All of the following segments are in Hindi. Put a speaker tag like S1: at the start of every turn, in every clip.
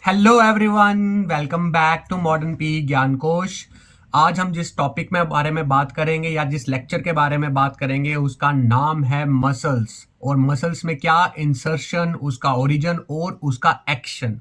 S1: Hello everyone, welcome back to modern P Gyan Kosh. आज हम जिस टॉपिक में बारे में बात करेंगे या जिस लेक्चर के बारे में बात करेंगे उसका नाम है मसल्स। और मसल्स में क्या इंसर्शन, उसका ओरिजिन और उसका एक्शन।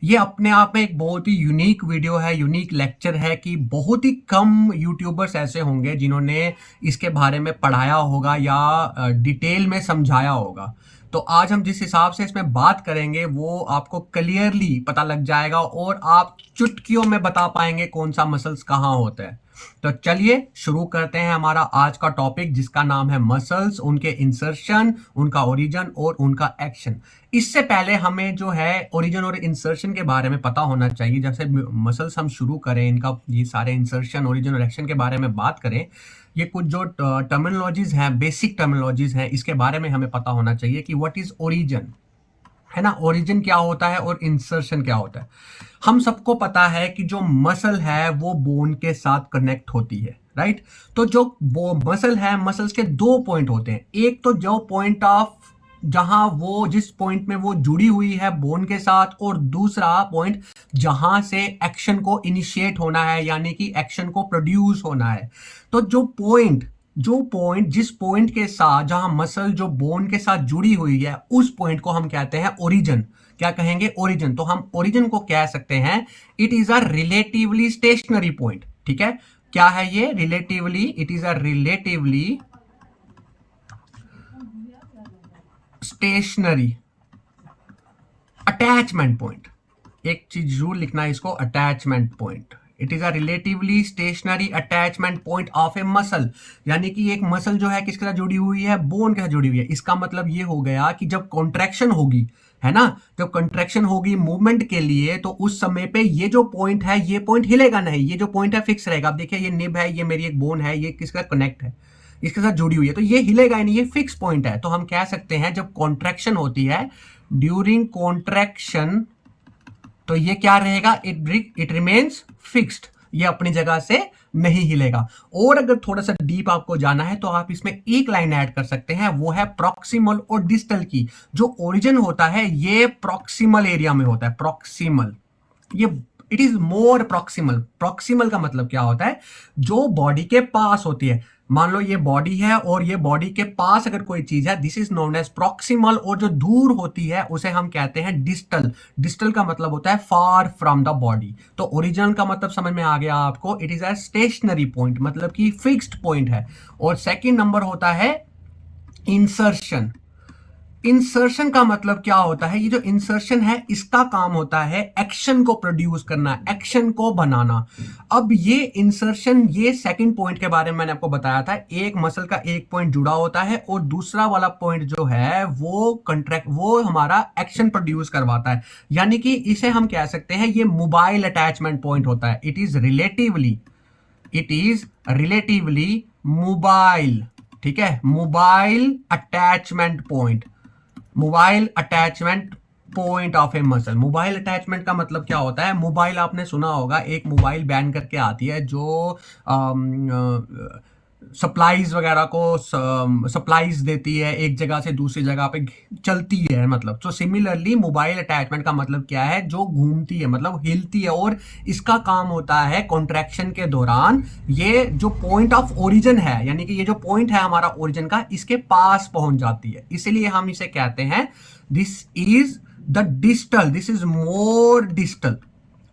S1: ये अपने आप में एक बहुत ही यूनिक वीडियो है, यूनिक लेक्चर है कि बहुत ही कम यूट्यूबर्स ऐसे होंगे जिन्होंने इसके बारे में पढ़ाया होगा या डिटेल में समझाया होगा। तो आज हम जिस हिसाब से इसमें बात करेंगे वो आपको क्लियरली पता लग जाएगा और आप चुटकियों में बता पाएंगे कौन सा मसल्स कहाँ होता है। तो चलिए शुरू करते हैं हमारा आज का टॉपिक जिसका नाम है मसल्स, उनके इंसर्शन, उनका ओरिजिन और उनका एक्शन। इससे पहले हमें जो है ओरिजिन और इंसर्शन के बारे में पता होना चाहिए। जैसे मसल्स हम शुरू करें, इनका ये सारे इंसर्शन, ओरिजिन और एक्शन के बारे में बात करें, ये कुछ जो टर्मिनोलॉजीज हैं, बेसिक टर्मिनोलॉजीज हैं, इसके बारे में हमें पता होना चाहिए कि व्हाट इज ओरिजिन, है ना। ओरिजिन क्या होता है और इंसर्शन क्या होता है। हम सबको पता है कि जो मसल है वो बोन के साथ कनेक्ट होती है, राइट। तो जो मसल है, मसल्स के दो पॉइंट होते हैं। एक तो जो पॉइंट ऑफ जहां वो जिस पॉइंट में वो जुड़ी हुई है बोन के साथ, और दूसरा पॉइंट जहां से एक्शन को इनिशिएट होना है, यानी कि एक्शन को प्रोड्यूस होना है। तो जो पॉइंट जिस पॉइंट के साथ जहां मसल जो बोन के साथ जुड़ी हुई है उस पॉइंट को हम कहते हैं ओरिजिन। क्या कहेंगे? ओरिजिन। तो हम ओरिजिन को कह सकते हैं it is a relatively stationary point. ठीक है, क्या है ये? Relatively, it is a relatively stationary attachment point. एक चीज जरूर लिखना है इसको, attachment point. It is a relatively stationary attachment point of a muscle. यानी कि एक मसल जो है किसके साथ जुड़ी हुई है? बोन के साथ जुड़ी हुई है। इसका मतलब ये हो गया कि जब कॉन्ट्रैक्शन होगी, है ना, जब कॉन्ट्रैक्शन होगी मूवमेंट के लिए, तो उस समय पे ये जो पॉइंट है ये पॉइंट हिलेगा नहीं, ये जो पॉइंट है फिक्स रहेगा। आप देखिए, ये निब है, ये मेरी एक बोन है, ये किसका कनेक्ट है, इसके साथ जुड़ी हुई है, तो ये हिलेगा ही नहीं, ये फिक्स पॉइंट है। तो हम कह सकते हैं जब कॉन्ट्रैक्शन होती है, ड्यूरिंग कॉन्ट्रैक्शन, तो ये क्या रहेगा? इट रिमेन्स फिक्स्ड, ये अपनी जगह से नहीं हिलेगा। और अगर थोड़ा सा डीप आपको जाना है तो आप इसमें एक लाइन ऐड कर सकते हैं, वो है प्रॉक्सिमल और डिस्टल की। जो ओरिजिन होता है ये प्रॉक्सिमल एरिया में होता है। प्रॉक्सिमल, ये it is more proximal. Proximal का मतलब क्या होता है? जो बॉडी के पास होती है। मान लो ये बॉडी है और ये बॉडी के पास अगर कोई चीज है, this is known as proximal. और जो दूर होती है उसे हम कहते हैं डिस्टल। डिस्टल का मतलब होता है फार फ्रॉम द बॉडी। तो ओरिजिनल का मतलब समझ में आ गया आपको, it is a stationary point, मतलब कि फिक्स्ड पॉइंट है। और सेकेंड नंबर होता है इंसर्शन। इंसर्शन का मतलब क्या होता है? ये जो इंसर्शन है इसका काम होता है एक्शन को प्रोड्यूस करना, एक्शन को बनाना। अब ये इंसर्शन, ये सेकंड पॉइंट के बारे में मैंने आपको बताया था। एक मसल का एक पॉइंट जुड़ा होता है और दूसरा वाला पॉइंट जो है वो हमारा एक्शन प्रोड्यूस करवाता है। यानी कि इसे हम कह सकते हैं ये मोबाइल अटैचमेंट पॉइंट होता है। It is relatively mobile. ठीक है, mobile attachment point, mobile attachment point of a muscle. Mobile attachment का मतलब क्या होता है? मोबाइल आपने सुना होगा, एक मोबाइल बैन करके आती है जो सप्लाईज वगैरह को सप्लाईज देती है, एक जगह से दूसरी जगह पे चलती है। मतलब तो सिमिलरली मोबाइल अटैचमेंट का मतलब क्या है? जो घूमती है, मतलब हिलती है। और इसका काम होता है कॉन्ट्रैक्शन के दौरान ये जो पॉइंट ऑफ ओरिजिन है, यानी कि ये जो पॉइंट है हमारा ओरिजिन का, इसके पास पहुंच जाती है। इसलिए हम इसे कहते हैं this is the distal, this is more distal.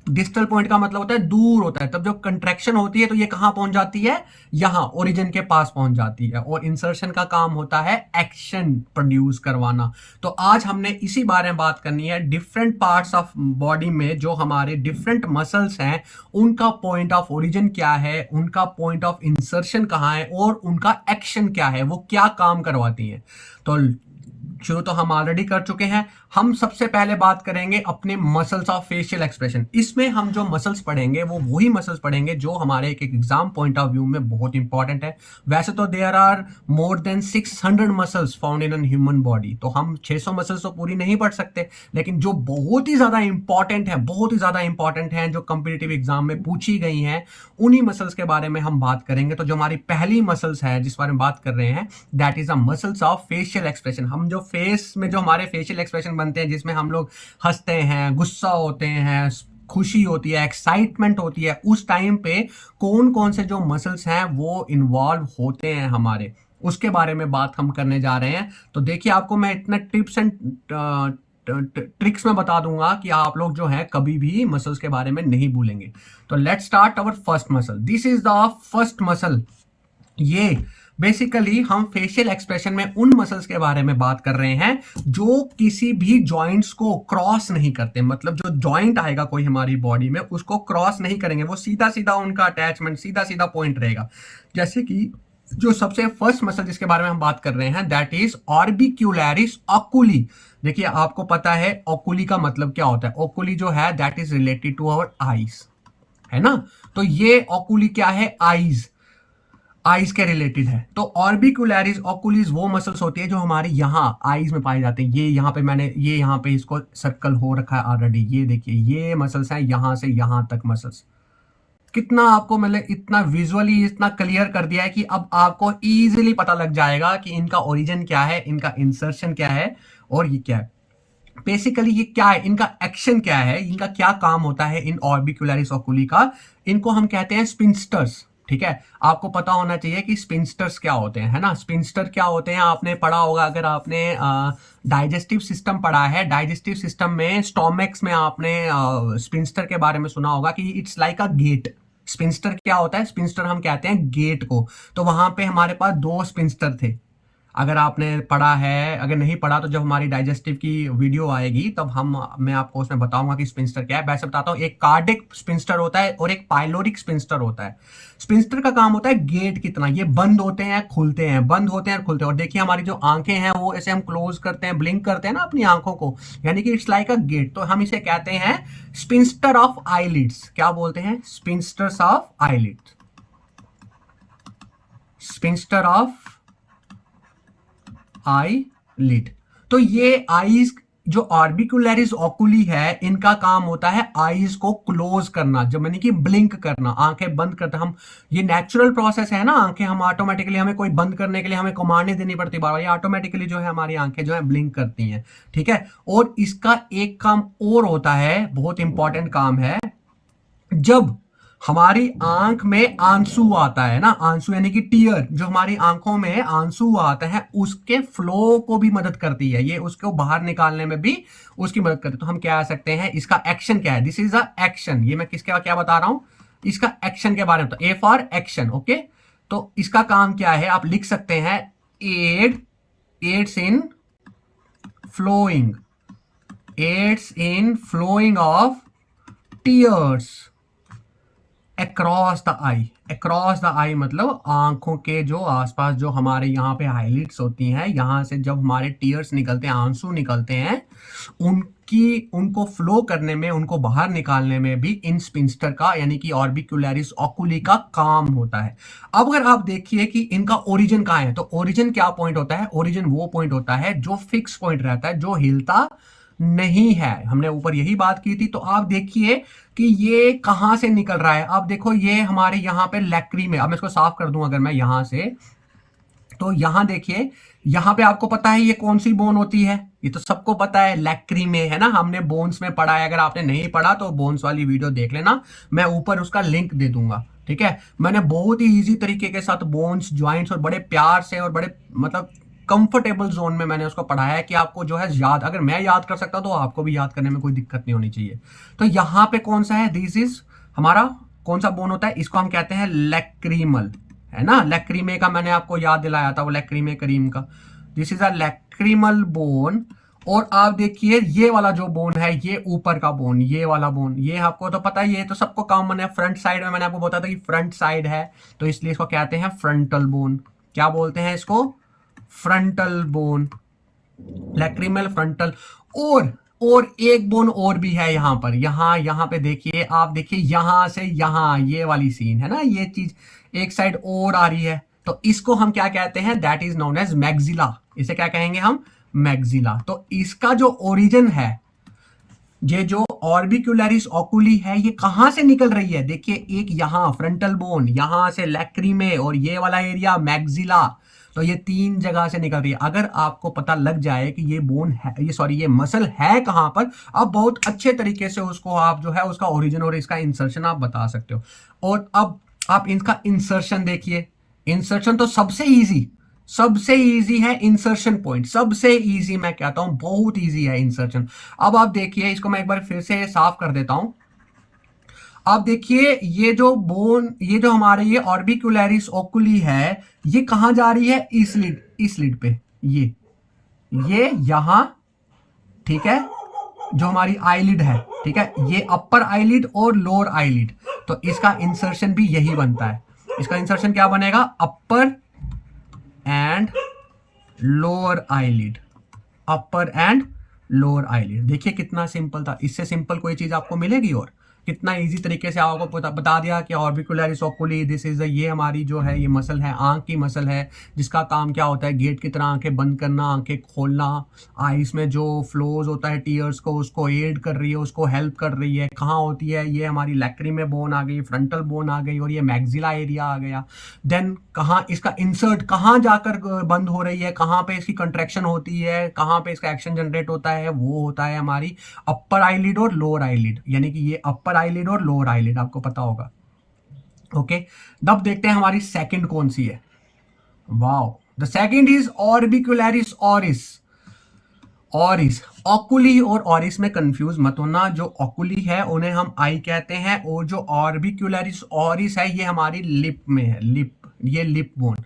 S1: Distal point का मतलब होता है दूर होता है। तब जब कंट्रैक्शन होती है तो ये कहां पहुंच जाती है? यहां ओरिजिन के पास पहुंच जाती है। और इंसर्शन का काम होता है एक्शन प्रोड्यूस करवाना। तो आज हमने इसी बारे में बात करनी है, डिफरेंट पार्ट्स ऑफ बॉडी में जो हमारे डिफरेंट मसल्स हैं उनका पॉइंट ऑफ ओरिजिन क्या है, उनका पॉइंट ऑफ इंसर्शन कहां है और उनका एक्शन क्या है, वो क्या काम करवाती है। तो शुरू तो हम ऑलरेडी कर चुके हैं। हम सबसे पहले बात करेंगे अपने मसल्स ऑफ फेशियल एक्सप्रेशन। इसमें हम जो मसल्स पढ़ेंगे वो वही मसल्स पढ़ेंगे जो हमारे एक एग्जाम पॉइंट ऑफ व्यू में बहुत इंपॉर्टेंट है। वैसे तो there are more than 600 muscles found in an human body, तो हम 600 मसल्स तो पूरी नहीं पढ़ सकते, लेकिन जो बहुत ही ज्यादा इंपॉर्टेंट है, बहुत ही ज्यादा इंपॉर्टेंट है, जो कंपिटिटिव एग्जाम में पूछी गई हैं, उन्हीं मसल्स के बारे में हम बात करेंगे। तो जो हमारी पहली मसल्स है जिस बारे में बात कर रहे हैं, that is a muscles of facial expression. हम जो फेस में जो हमारे फेशियल एक्सप्रेशन बनते हैं, जिसमें हम लोग हंसते हैं, गुस्सा होते हैं, खुशी होती है, एक्साइटमेंट होती है, उस टाइम पे कौन कौन से जो मसल्स हैं वो इन्वॉल्व होते हैं हमारे, उसके बारे में बात हम करने जा रहे हैं। तो देखिए, आपको मैं इतना टिप्स एंड ट्रिक्स में बता दूंगा कि आप लोग जो है कभी भी मसल्स के बारे में नहीं भूलेंगे। तो let's start our first muscle. This is the first muscle. ये बेसिकली हम फेशियल एक्सप्रेशन में उन मसल्स के बारे में बात कर रहे हैं जो किसी भी जॉइंट्स को क्रॉस नहीं करते। मतलब जो जॉइंट आएगा कोई हमारी बॉडी में, उसको क्रॉस नहीं करेंगे, वो सीधा सीधा उनका अटैचमेंट, सीधा सीधा पॉइंट रहेगा। जैसे कि जो सबसे फर्स्ट मसल जिसके बारे में हम बात कर रहे हैं, दैट इज ऑर्बिक्यूलरिस ओकुली। देखिए, आपको पता है ओकुली का मतलब क्या होता है। ओकुली जो है that is related to our eyes, है ना। तो ये ओकुली क्या है, आईज के रिलेटेड है। तो ऑर्बिक्यूलरिस ओकुलिस वो मसल्स होती है जो हमारे यहाँ आईज में पाए जाते हैं। ये यहाँ पे मैंने ये यहाँ पे इसको सर्कल हो रखा है ऑलरेडी। ये देखिए, ये मसल्स हैं यहां से यहां तक मसल्स। कितना आपको मतलब इतना विजुअली इतना क्लियर कर दिया है कि अब आपको इजीली पता लग जाएगा कि इनका ओरिजिन क्या है, इनका इंसर्शन क्या है और ये क्या है। बेसिकली ये क्या है, इनका एक्शन क्या है, इनका क्या काम होता है इन ऑर्बिक्यूलरिस ओकुली का। इनको हम कहते हैं स्पिंस्टर्स। ठीक है, आपको पता होना चाहिए कि स्पिंस्टर्स क्या होते हैं, है ना। स्पिंस्टर क्या होते हैं आपने पढ़ा होगा, अगर आपने डाइजेस्टिव सिस्टम पढ़ा है। डाइजेस्टिव सिस्टम में स्टोमक्स में आपने स्पिंस्टर के बारे में सुना होगा कि it's like a gate. Sphincter क्या होता है, स्पिंस्टर हम कहते हैं गेट को। तो वहां पे हमारे पास 2 स्पिंस्टर थे। अगर आपने पढ़ा है, अगर नहीं पढ़ा तो जब हमारी डाइजेस्टिव की वीडियो आएगी तब मैं आपको उसमें बताऊंगा कि स्पिंस्टर क्या है। वैसे बताता हूँ, एक कार्डिक स्पिंस्टर होता है और एक पाइलोरिक स्पिंस्टर होता है। स्पिंस्टर का काम होता है गेट कितना, ये बंद होते हैं खुलते हैं, बंद होते हैं खुलते हैं। और देखिए, हमारी जो आंखें हैं वो ऐसे हम क्लोज करते हैं, ब्लिंक करते हैं ना अपनी आंखों को, यानी कि इट्स लाइक अ गेट। तो हम इसे कहते हैं स्पिंस्टर ऑफ आईलिड्स। क्या बोलते हैं, sphincters of eyelids, sphincter of eyelid. तो ये आईज जो ऑर्बिक्यूलरिस ओकुली है, इनका काम होता है आईज को क्लोज करना, जब मैंने कि ब्लिंक करना, आंखें बंद करते हम। ये नेचुरल प्रोसेस है ना, आंखें हम ऑटोमेटिकली, हमें कोई बंद करने के लिए हमें कमांड नहीं देनी पड़ती बार बार, ये ऑटोमेटिकली जो है हमारी आंखें जो है ब्लिंक करती हैं। ठीक है, और इसका एक काम और होता है, बहुत इंपॉर्टेंट काम है। जब हमारी आंख में आंसू आता है ना, आंसू यानी कि टीयर, जो हमारी आंखों में आंसू आते हैं उसके फ्लो को भी मदद करती है, ये उसको बाहर निकालने में भी उसकी मदद करती है। तो हम क्या कह सकते हैं, इसका एक्शन क्या है, दिस इज अ एक्शन। ये मैं किसके क्या बता रहा हूं, इसका एक्शन के बारे में। तो ए फॉर एक्शन, ओके। तो इसका काम क्या है, आप लिख सकते हैं aids in flowing, aids in flowing of tears across the eye. Across the eye मतलब आंखों के जो आसपास जो हमारे यहाँ पे हाईलाइट्स होती हैं, यहाँ से जब हमारे टीयर्स निकलते हैं, आंसू निकलते हैं, उनको फ्लो करने में, उनको बाहर निकालने में भी इन स्पिंस्टर का यानी कि ऑर्बिक्यूलरिस ओकुली का काम होता है। अब अगर आप देखिए कि इनका ओरिजिन कहाँ है, तो ओरिजिन क्या पॉइंट होता है, ओरिजिन वो पॉइंट होता है जो फिक्स पॉइंट रहता है, जो हिलता नहीं है। हमने ऊपर यही बात की थी। तो आप देखिए कि ये कहां से निकल रहा है। आप देखो, ये हमारे यहाँ पे लैक्री में, अब मैं इसको साफ कर दूं अगर मैं यहां से, तो यहां देखिए, यहां पे आपको पता है ये कौन सी बोन होती है, ये तो सबको पता है, लैक्री में, है ना। हमने बोन्स में पढ़ा है, अगर आपने नहीं पढ़ा तो बोन्स वाली वीडियो देख लेना, मैं ऊपर उसका लिंक दे दूंगा। ठीक है, मैंने बहुत ही इजी तरीके के साथ बोन्स, ज्वाइंट्स और बड़े प्यार से और बड़े मतलब कंफर्टेबल जोन में मैंने उसको पढ़ाया है कि आपको जो है याद, अगर मैं याद कर सकता तो आपको भी याद करने में कोई दिक्कत नहीं होनी चाहिए। तो यहाँ पे कौन सा है, दिस इज हमारा कौन सा बोन होता है, इसको हम कहते हैं लैक्रीमल, है ना। लैक्रीमे का मैंने आपको याद दिलाया था, वो लैक्रीमे करीम का, this is a lacrimal bone. और आप देखिए ये वाला जो बोन है, ये ऊपर का बोन, ये वाला बोन, ये आपको तो पता ही है, तो सबको कॉमन है। फ्रंट साइड में मैंने आपको बताया था कि फ्रंट साइड है, तो इसलिए इसको कहते हैं फ्रंटल बोन। क्या बोलते हैं इसको, फ्रंटल बोन, लैक्रीमल फ्रंटल। और एक बोन और भी है यहाँ पर, यहाँ पे देखिए, आप देखिए यहां से यहां, ये वाली सीन है ना, ये चीज एक साइड और आ रही है, तो इसको हम क्या कहते हैं, that is known as maxilla. इसे क्या कहेंगे हम, मैक्सिला। तो इसका जो ओरिजिन है, ये जो ऑर्बिक्यूलरिस ओकुली है, ये कहां से निकल रही है, देखिए, एक यहां फ्रंटल बोन, यहां से लैक्रीमे, और ये वाला एरिया मैक्सिला। तो ये 3 जगह से निकल रही है। अगर आपको पता लग जाए कि ये बोन है, ये मसल है कहां पर, अब बहुत अच्छे तरीके से उसको आप जो है उसका ओरिजिन और इसका इंसर्शन आप बता सकते हो। और अब आप इनका इंसर्शन देखिए। इंसर्शन तो सबसे इजी है इंसर्शन पॉइंट, सबसे इजी मैं कहता हूं, बहुत इजी है इंसर्शन। अब आप देखिए, इसको मैं एक बार फिर से साफ कर देता हूं। अब देखिए ये जो हमारे ये ऑर्बिक्युलरिस ओकुली है, ये कहां जा रही है, इस लीड पे, ये यहां, ठीक है, जो हमारी आईलिड है, ठीक है, ये अपर आईलिड और लोअर आईलिड, तो इसका इंसर्शन भी यही बनता है। इसका इंसर्शन क्या बनेगा, upper and lower eyelid, upper and lower eyelid. देखिए कितना सिंपल था, इससे सिंपल कोई चीज आपको मिलेगी? और कितना इजी तरीके से आपको बता दिया कि ऑर्बिकुलरिस ओकुली दिस इज, ये हमारी जो है ये मसल है, आंख की मसल है, जिसका काम क्या होता है, गेट की तरह आंखें बंद करना, आंखें खोलना, आईज में जो फ्लोज होता है टीयर्स को, उसको एड कर रही है, उसको हेल्प कर रही है। कहाँ होती है, ये हमारी लैक्रिमे बोन आ गई, फ्रंटल बोन आ गई, और ये मैक्सिला एरिया आ गया। देन कहाँ इसका इंसर्ट, कहाँ जाकर बंद हो रही है, कहाँ पे इसकी कंट्रैक्शन होती है, कहाँ पे इसका एक्शन जनरेट होता है, वो होता है हमारी अपर आईलिड और लोअर आईलिड, यानी कि ये अपर आईलिड और लोअर आईलिड आपको पता होगा। ओके, अब देखते हैं हमारी सेकंड कौन सी है। Wow, the second is orbicularis oris. Oculi और ऑरिस में कंफ्यूज मत होना। जो ओकुली है उन्हें हम आई कहते हैं, और जो ऑर्बिकुलरिस ऑरिस है ये हमारी लिप में है, ये लिप बोन।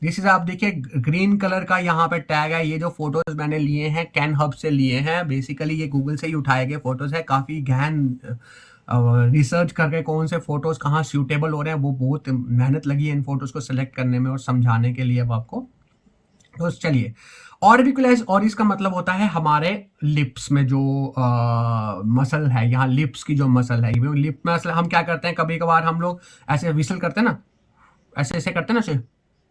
S1: दिस इज, आप देखिए ग्रीन कलर का यहाँ पे टैग है। ये जो फोटोज मैंने लिए हैं कैन हब से लिए हैं, बेसिकली ये गूगल से ही उठाए गए फोटोज है। काफी गहन रिसर्च करके कौन से फोटोज कहाँ सूटेबल हो रहे हैं, वो बहुत मेहनत लगी है इन फोटोज को सिलेक्ट करने में और समझाने के लिए अब आपको। तो चलिए, ऑर्बिकुलरिस ऑरिस का मतलब होता है हमारे लिप्स में जो मसल है, यहाँ लिप्स की जो मसल है, लिप मसल। हम क्या करते हैं, कभी कभार हम लोग ऐसे विसल करते हैं ना, ऐसे करते हैं ना,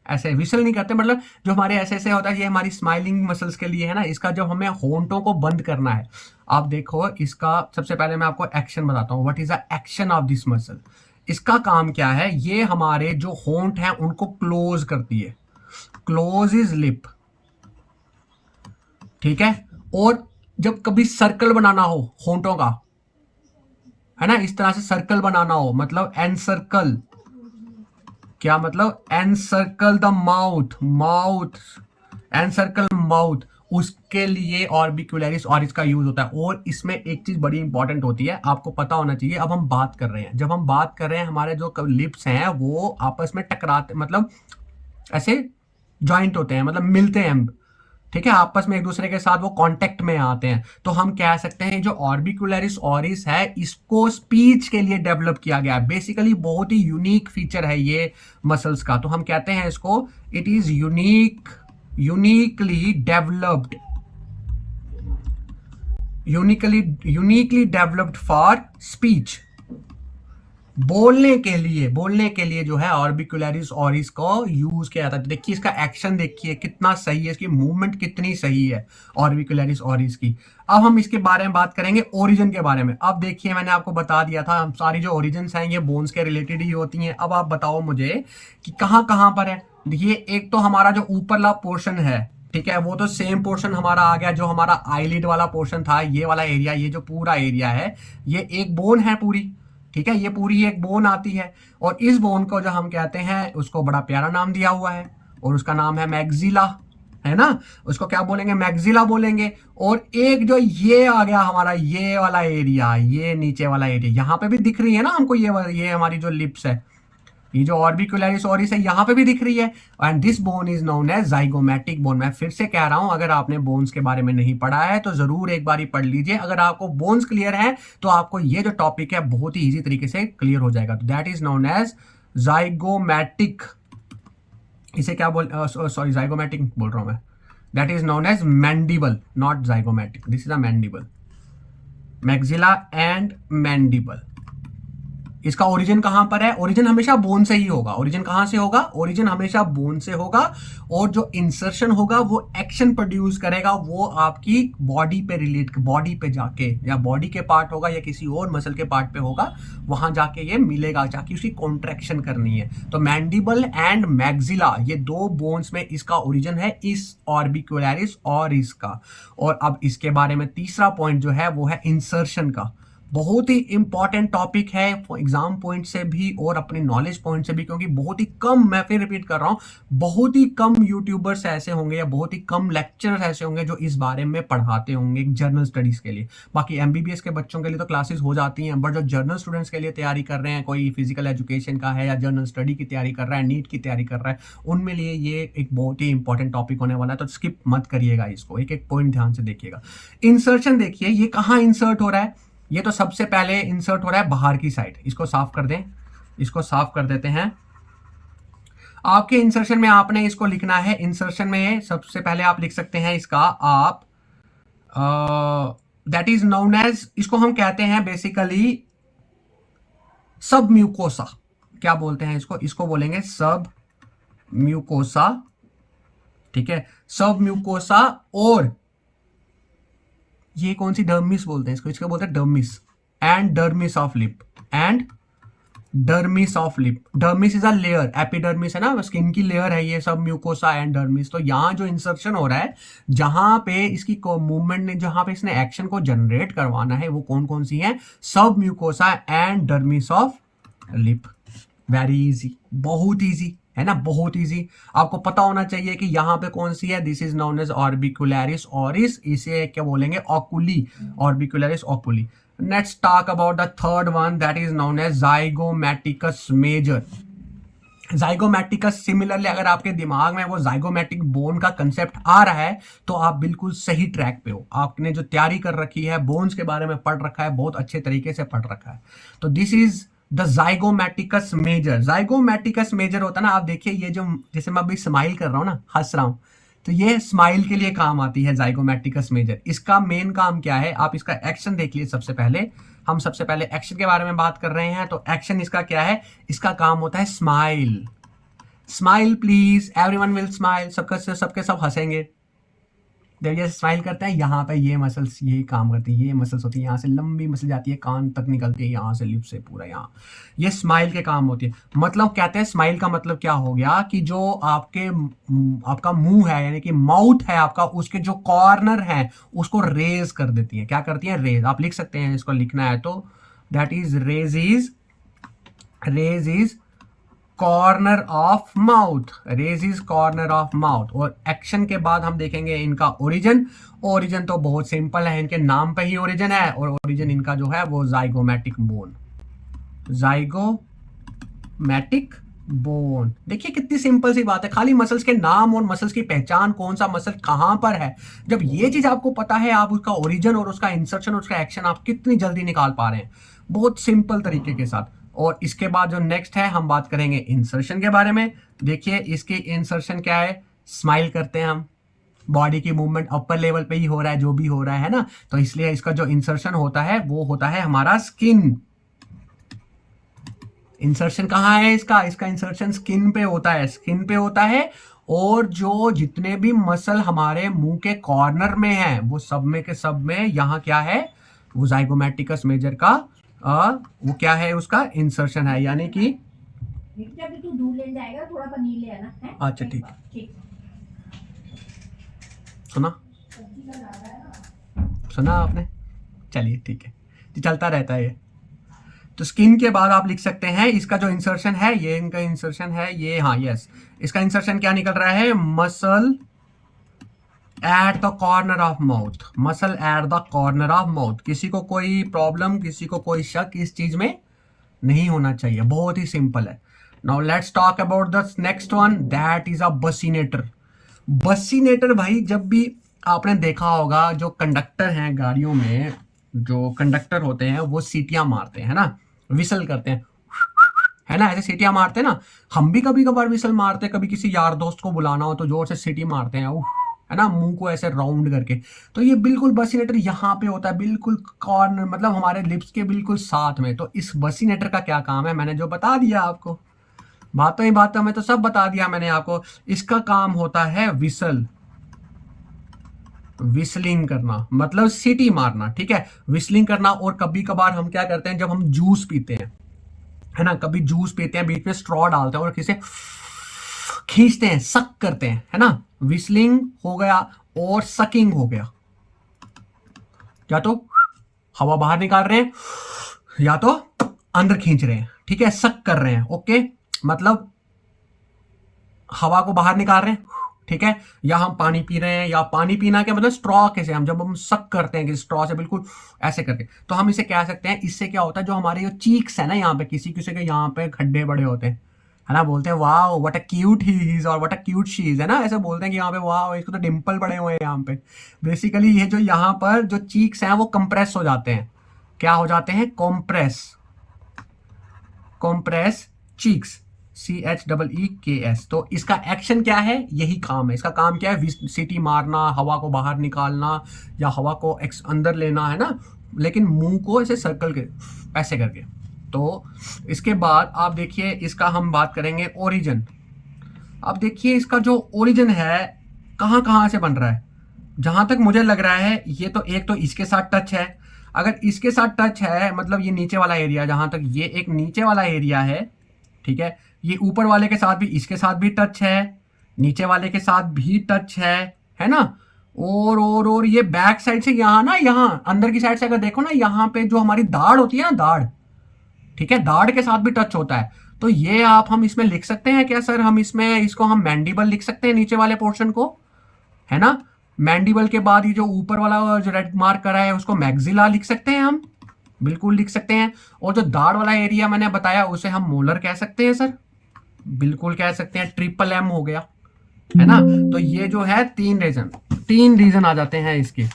S1: ऐसे विसल नहीं करते, मतलब जो हमारे ऐसे होता है, ये हमारी स्माइलिंग मसल्स के लिए है ना। इसका जब हमें होंठों को बंद करना है, आप देखो इसका सबसे पहले मैं आपको एक्शन बताता हूँ। What is the action of this muscle? इसका काम क्या है, ये हमारे जो होंठ हैं उनको क्लोज करती है। क्लोज इज लिप, ठीक है। और जब कभी सर्कल बनाना हो होंठों का, है ना, इस तरह से सर्कल बनाना हो, मतलब एनसर्कल। क्या मतलब? Encircle the mouth, encircle mouth, उसके लिए ऑर्बिकुलरिस ऑरिस का यूज होता है। और इसमें एक चीज बड़ी इंपॉर्टेंट होती है, आपको पता होना चाहिए। अब हम बात कर रहे हैं, जब हम बात कर रहे हैं, हमारे जो लिप्स हैं वो आपस में टकराते, मतलब ऐसे ज्वाइंट होते हैं, मतलब मिलते हैं, ठीक है, आपस में एक दूसरे के साथ वो कांटेक्ट में आते हैं। तो हम कह सकते हैं जो ऑर्बिकुलरिस ऑरिस है, इसको स्पीच के लिए डेवलप किया गया है। बेसिकली बहुत ही यूनिक फीचर है ये मसल्स का। तो हम कहते हैं इसको, it is uniquely developed for speech. बोलने के लिए जो है ऑर्बिकुलरिस ऑरिस को यूज किया जाता है। देखिए इसका एक्शन देखिए कितना सही है, इसकी मूवमेंट कितनी सही है ऑर्बिकुलरिस ऑरिस की। अब हम इसके बारे में बात करेंगे, ओरिजिन के बारे में। अब देखिए मैंने आपको बता दिया था, हम सारी जो ओरिजिन्स हैं ये बोन्स के रिलेटेड ही होती हैं। अब आप बताओ मुझे कि कहाँ कहाँ पर है। देखिए एक तो हमारा जो ऊपरला पोर्शन है, ठीक है, वो तो सेम पोर्शन हमारा आ गया जो हमारा आईलिड वाला पोर्शन था। ये वाला एरिया, ये जो पूरा एरिया है, ये एक बोन है पूरी, ठीक है, ये पूरी एक बोन आती है। और इस बोन को जो हम कहते हैं, उसको बड़ा प्यारा नाम दिया हुआ है, और उसका नाम है मैक्सिला, है ना। उसको क्या बोलेंगे? मैक्सिला बोलेंगे। और एक जो ये आ गया हमारा ये वाला एरिया, ये नीचे वाला एरिया, यहाँ पे भी दिख रही है ना हमको, ये हमारी जो लिप्स है, ये जो ऑर्बिकुलरिस ऑरिस है, यहाँ पे भी दिख रही है। And this bone is known as zygomatic bone. मैं फिर से कह रहा हूं, अगर आपने बोन्स के बारे में नहीं पढ़ा है तो जरूर एक बार ही पढ़ लीजिए। अगर आपको बोन्स क्लियर है तो आपको ये जो टॉपिक है बहुत ही इजी तरीके से क्लियर हो जाएगा। तो that is known as zygomatic. इसे क्या सॉरी जाइगोमैटिक बोल रहा हूं मैं। That is known as mandible, not zygomatic. This is a mandible, maxilla and mandible. इसका ओरिजिन कहां पर है? ओरिजिन हमेशा बोन से ही होगा। ओरिजिन कहां से होगा? ओरिजिन हमेशा बोन से होगा। और जो इंसर्शन होगा वो एक्शन प्रोड्यूस करेगा, वो आपकी बॉडी पे रिलेट, बॉडी पे जाके, या बॉडी के पार्ट होगा या किसी और मसल के पार्ट पे होगा, वहां जाके ये मिलेगा, जाके उसकी कॉन्ट्रैक्शन करनी है। तो मैंडिबल एंड मैक्सिला, ये दो बोन्स में इसका ओरिजिन है, इस ऑर्बिक्युलरिस और इसका। और अब इसके बारे में तीसरा पॉइंट जो है वो है इंसर्शन का। बहुत ही इंपॉर्टेंट टॉपिक है एग्जाम पॉइंट से भी और अपने नॉलेज पॉइंट से भी, क्योंकि बहुत ही कम, मैं फिर रिपीट कर रहा हूं, बहुत ही कम यूट्यूबर्स ऐसे होंगे या बहुत ही कम लेक्चरर्स ऐसे होंगे जो इस बारे में पढ़ाते होंगे जर्नल स्टडीज के लिए। बाकी एमबीबीएस के बच्चों के लिए तो क्लासेस हो जाती हैं, बट जो जर्नल स्टूडेंट्स के लिए तैयारी कर रहे हैं, कोई फिजिकल एजुकेशन का है या जर्नल स्टडी की तैयारी कर रहा है, नीट की तैयारी कर रहा है, उनमें लिए ये एक बहुत ही इंपॉर्टेंट टॉपिक होने वाला है। तो स्किप मत करिएगा इसको, एक एक पॉइंट ध्यान से देखिएगा। इंसर्शन देखिए, ये कहाँ इंसर्ट हो रहा है? ये तो सबसे पहले इंसर्ट हो रहा है बाहर की साइड। इसको साफ कर दें, इसको साफ कर देते हैं। आपके इंसर्शन में आपने इसको लिखना है, इंसर्शन में सबसे पहले आप लिख सकते हैं इसका, आप दैट इज नोन एज, इसको हम कहते हैं बेसिकली सब म्यूकोसा। क्या बोलते हैं इसको? इसको बोलेंगे सब म्यूकोसा, ठीक है, सब म्यूकोसा। और ये कौन सी, डर्मिस बोलते हैं इसको, इसको बोलते हैं dermis and dermis of lip, and dermis of lip. Dermis is a layer, epidermis है ना, स्किन की लेयर है ये सब म्यूकोसा एंड डर्मिस। तो यहाँ जो इंसर्शन हो रहा है, जहां पे इसकी मूवमेंट ने, जहां पे इसने एक्शन को जनरेट करवाना है, वो कौन कौन सी है? सब mucosa and dermis of lip. Very easy, बहुत इजी है ना, बहुत इजी। आपको पता होना चाहिए कि यहाँ पे कौन सी है। This is known as orbicularis oris, इसे क्या बोलेंगे? Oculi, orbicularis oculi. Let's talk about the third one, that is known as zygomaticus major. Zygomaticus, similarly अगर आपके दिमाग में वो जाइगोमैटिक बोन का कंसेप्ट आ रहा है तो आप बिल्कुल सही ट्रैक पे हो। आपने जो तैयारी कर रखी है, बोन्स के बारे में पढ़ रखा है, बहुत अच्छे तरीके से पढ़ रखा है। तो this is the zygomaticus major. Zygomaticus major होता है ना, आप देखिए ये जो, जैसे मैं अभी स्माइल कर रहा हूं ना, हंस रहा हूं, तो ये स्माइल के लिए काम आती है जाइगोमैटिकस मेजर। इसका मेन काम क्या है? आप इसका एक्शन देख लीजिए। सबसे पहले हम सबसे पहले एक्शन के बारे में बात कर रहे हैं। तो एक्शन इसका क्या है? इसका काम होता है smile. Smile please, everyone will smile, सबके सब हंसेंगे। जब ये स्माइल करते हैं, यहाँ पे ये मसल्स यही काम करती है, ये मसल्स होती है, यहाँ से लंबी मसल जाती है, कान तक निकलती है, यहाँ से लिप से पूरा यहाँ, ये स्माइल के काम होती है। मतलब कहते हैं स्माइल का मतलब क्या हो गया कि जो आपका मुंह है, यानी कि माउथ है आपका, उसके जो कॉर्नर है उसको रेज कर देती है। क्या करती है? रेज। आप लिख सकते हैं, इसको लिखना है तो that is raise is corner of mouth, raise is corner of mouth. और एक्शन के बाद हम देखेंगे इनका ओरिजिन। ओरिजिन तो बहुत सिंपल है, इनके नाम पे ही ओरिजिन है, और ओरिजिन इनका जो है वो जाइगोमैटिक बोन, जाइगोमैटिक बोन। देखिए कितनी सिंपल सी बात है, खाली मसल्स के नाम और मसल्स की पहचान, कौन सा मसल कहां पर है, जब ये चीज आपको पता है, आप उसका ओरिजिन और उसका इंसर्शन और उसका एक्शन आप कितनी जल्दी निकाल पा रहे हैं, बहुत सिंपल तरीके के साथ। और इसके बाद जो नेक्स्ट है, हम बात करेंगे इंसर्शन के बारे में। देखिए इसकी इंसर्शन क्या है? स्माइल करते हैं हम, बॉडी की मूवमेंट अपर लेवल पे ही हो रहा है, जो भी हो रहा है ना, तो इसलिए इसका जो इंसर्शन होता है वो होता है हमारा स्किन। इंसर्शन कहाँ है इसका? इसका इंसर्शन स्किन पे होता है, स्किन पे होता है। और जो जितने भी मसल हमारे मुंह के कॉर्नर में हैं, वो सब में के सब में यहाँ क्या है? वो जाइगोमैटिकस मेजर का वो क्या है? उसका इंसर्शन है, यानी कि
S2: जब तू दूध ले जाएगा थोड़ा पनीर ले आना है।
S1: अच्छा ठीक, सुना सुना आपने? चलिए ठीक है, चलता रहता है ये। तो स्किन के बाद आप लिख सकते हैं इसका जो इंसर्शन है, ये इनका इंसर्शन है ये, हाँ यस, इसका इंसर्शन क्या निकल रहा है? Muscle at the corner of mouth, muscle at the corner of mouth. किसी को कोई प्रॉब्लम, किसी को कोई शक इस चीज में नहीं होना चाहिए, बहुत ही सिंपल है। Now let's talk about the next one, that is a buccinator. Buccinator भाई, जब भी आपने देखा होगा जो कंडक्टर हैं गाड़ियों में, जो कंडक्टर होते हैं वो सीटियां मारते हैं ना, विसल करते हैं, है ना, ऐसे सीटियां मारते हैं ना। हम भी कभी कभार विसल मारते हैं, कभी किसी यार दोस्त को बुलाना हो तो जोर से सीटी मारते हैं, है ना, मुंह को ऐसे राउंड करके। तो ये बिल्कुल बसीनेटर यहाँ पे होता है, बिल्कुल कॉर्नर, मतलब हमारे लिप्स के बिल्कुल साथ में। तो इस बसीनेटर का क्या काम है, मैंने जो बता दिया आपको, बातों ही बातों में तो सब बता दिया मैंने आपको। इसका काम होता है विसल, विस्लिंग करना, मतलब सीटी मारना, ठीक है, विस्लिंग करना। और कभी कभार हम क्या करते हैं, जब हम जूस पीते हैं, है ना, कभी जूस पीते हैं, बीच में स्ट्रॉ डालते हैं और किसे खींचते हैं, सक करते हैं, है ना, विस्लिंग हो गया और सकिंग हो गया। या तो हवा बाहर निकाल रहे हैं या तो अंदर खींच रहे हैं, ठीक है, सक कर रहे हैं, ओके, मतलब हवा को बाहर निकाल रहे हैं, ठीक है, या हम पानी पी रहे हैं, या पानी पीना क्या मतलब स्ट्रॉ कैसे, हम जब हम सक करते हैं कि स्ट्रॉ से बिल्कुल ऐसे करके, तो हम इसे कह सकते हैं। इससे क्या होता है, जो हमारे जो चीक्स है ना, यहाँ पे किसी किसी के यहाँ पे खड्डे बड़े होते हैं, है ना, बोलते हैं वाह what a cute he is और what a cute she is, है ना, ऐसे बोलते हैं कि यहाँ पे वाह इसको तो डिंपल बड़े हुए हैं यहाँ पे। बेसिकली ये जो यहाँ पर जो चीक्स हैं वो कंप्रेस हो जाते हैं, क्या हो जाते हैं, कॉम्प्रेस, कॉम्प्रेस चीक्स, CHEEKS। तो इसका एक्शन क्या है, यही काम है, इसका काम क्या है, सीटी मारना, हवा को बाहर निकालना या हवा को अंदर लेना, है ना, लेकिन मुंह को ऐसे सर्कल के ऐसे करके। तो इसके बाद आप देखिए, इसका हम बात करेंगे ओरिजिन। अब देखिए इसका जो ओरिजिन है कहाँ कहाँ से बन रहा है। जहां तक मुझे लग रहा है ये तो एक तो इसके साथ टच है, अगर इसके साथ टच है मतलब ये नीचे वाला एरिया, जहां तक ये एक नीचे वाला एरिया है, ठीक है, ये ऊपर वाले के साथ भी, इसके साथ भी टच है, नीचे वाले के साथ भी टच है ना, और ये बैक साइड से यहाँ ना, यहाँ अंदर की साइड से अगर देखो ना, यहाँ पे जो हमारी दाढ़ होती है ना, दाढ़, ठीक है, दाढ़ के साथ भी टच होता है। तो ये आप हम इसमें लिख सकते हैं क्या सर, हम इसमें इसको हम मैंडिबल लिख सकते हैं, नीचे वाले पोर्शन को, है ना, मैंडिबल के बाद ये जो ऊपर वाला जो रेड मार्क करा है उसको मैक्सिला लिख सकते हैं हम, बिल्कुल लिख सकते हैं। और जो दाढ़ वाला एरिया मैंने बताया उसे हम मोलर कह सकते हैं सर, बिल्कुल कह सकते हैं, ट्रिपल M हो गया, है ना। तो ये जो है तीन रीजन आ जाते हैं इसके।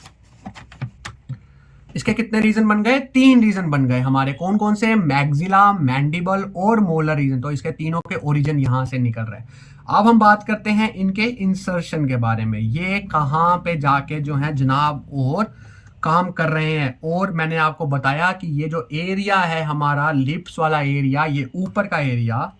S1: इसके कितने रीजन बन गए, 3 रीजन बन गए हमारे, कौन कौन से, मैक्सिला, मैंडिबल और मोलर रीजन। तो इसके तीनों के ओरिजिन यहां से निकल रहे हैं। अब हम बात करते हैं इनके इंसर्शन के बारे में, ये कहां पे जाके जो है जनाब और काम कर रहे हैं। और मैंने आपको बताया कि ये जो एरिया है हमारा लिप्स वाला एरिया, ये ऊपर का एरिया,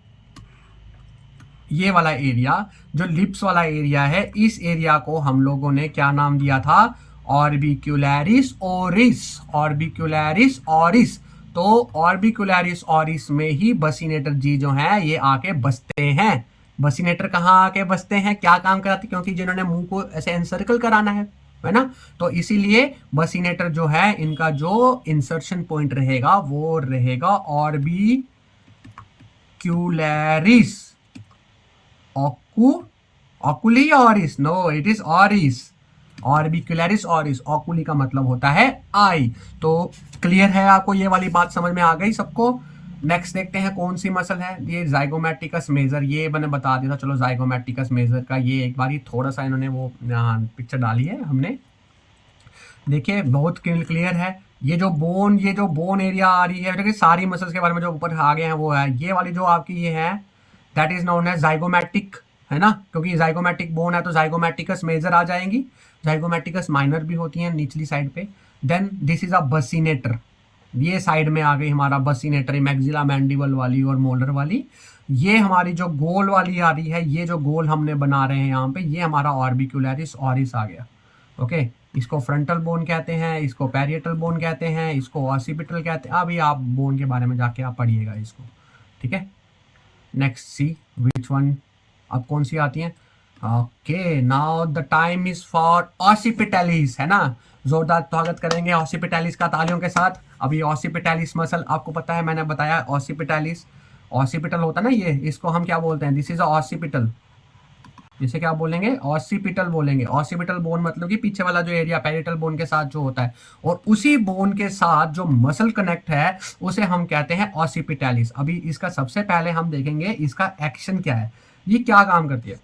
S1: ये वाला एरिया जो लिप्स वाला एरिया है, इस एरिया को हम लोगों ने क्या नाम दिया था, ऑर्बिक्युलरिस ओरिस, ऑर्बिक्युलरिस ओरिस। तो ऑर्बिक्युलरिस ओरिस में ही बसीनेटर जी जो है ये आके बसते हैं। बसीनेटर कहाँ आके बसते हैं, क्या काम कराते, क्योंकि जिन्होंने मुंह को ऐसे एनसर्कल कराना है ना, तो इसीलिए बसीनेटर जो है इनका जो इंसर्शन पॉइंट रहेगा वो रहेगा orbicularis, oculi oris, no it is oris, orbicularis oris, oculi का मतलब होता है आई। तो क्लियर है आपको, ये वाली बात समझ में आ गई सबको। नेक्स्ट देखते हैं कौन सी मसल है, ये जाइगोमैटिकस मेजर, ये मैंने बता दिया था, चलो जाइगोमैटिकस मेजर का ये एक बार ही थोड़ा सा इन्होंने वो पिक्चर डाली है हमने, देखिए बहुत क्लियर है। ये जो बोन एरिया आ रही है, सारी मसल्स के बारे में जो ऊपर आ गए हैं वो है, ये वाली जो आपकी ये है that is known as zygomatic, है ना, क्योंकि जाइगोमैटिक बोन है तो जाइगोमैटिकस मेजर आ जाएंगी, जाइगोमैटिकस माइनर भी होती हैं निचली साइड पे। देन दिस इज अ बसीनेटर, ये साइड में आ गई हमारा बसीनेटर, मैक्सिला मैंडिबल वाली और मोलर वाली। ये हमारी जो गोल वाली आ रही है, ये जो गोल हमने बना रहे हैं यहाँ पे, ये हमारा ऑर्बिक्युलरिस ऑरिस आ गया, ओके। इसको फ्रंटल बोन कहते हैं, इसको पैरिएटल बोन कहते हैं, इसको ऑसिपिटल कहते हैं। अभी आप बोन के बारे में जाके आप पढ़िएगा इसको, ठीक है। नेक्स्ट सी विच वन, अब कौन सी आती है, okay now the time is for occipitalis, है ना, जोरदार स्वागत करेंगे ऑसिपिटलिस का तालियों के साथ। अभी ऑसिपिटलिस मसल आपको पता है, मैंने बताया ऑसिपिटलिस, ऑसिपिटल होता है ना ये, इसको हम क्या बोलते हैं, दिस इज ऑसिपिटल, इसे क्या बोलेंगे, ऑसिपिटल बोलेंगे। ऑसिपिटल बोन मतलब कि पीछे वाला जो एरिया पैरिएटल बोन के साथ जो होता है, और उसी बोन के साथ जो मसल कनेक्ट है उसे हम कहते हैं ऑसिपिटलिस। अभी इसका सबसे पहले हम देखेंगे इसका एक्शन क्या है, ये क्या काम करती है।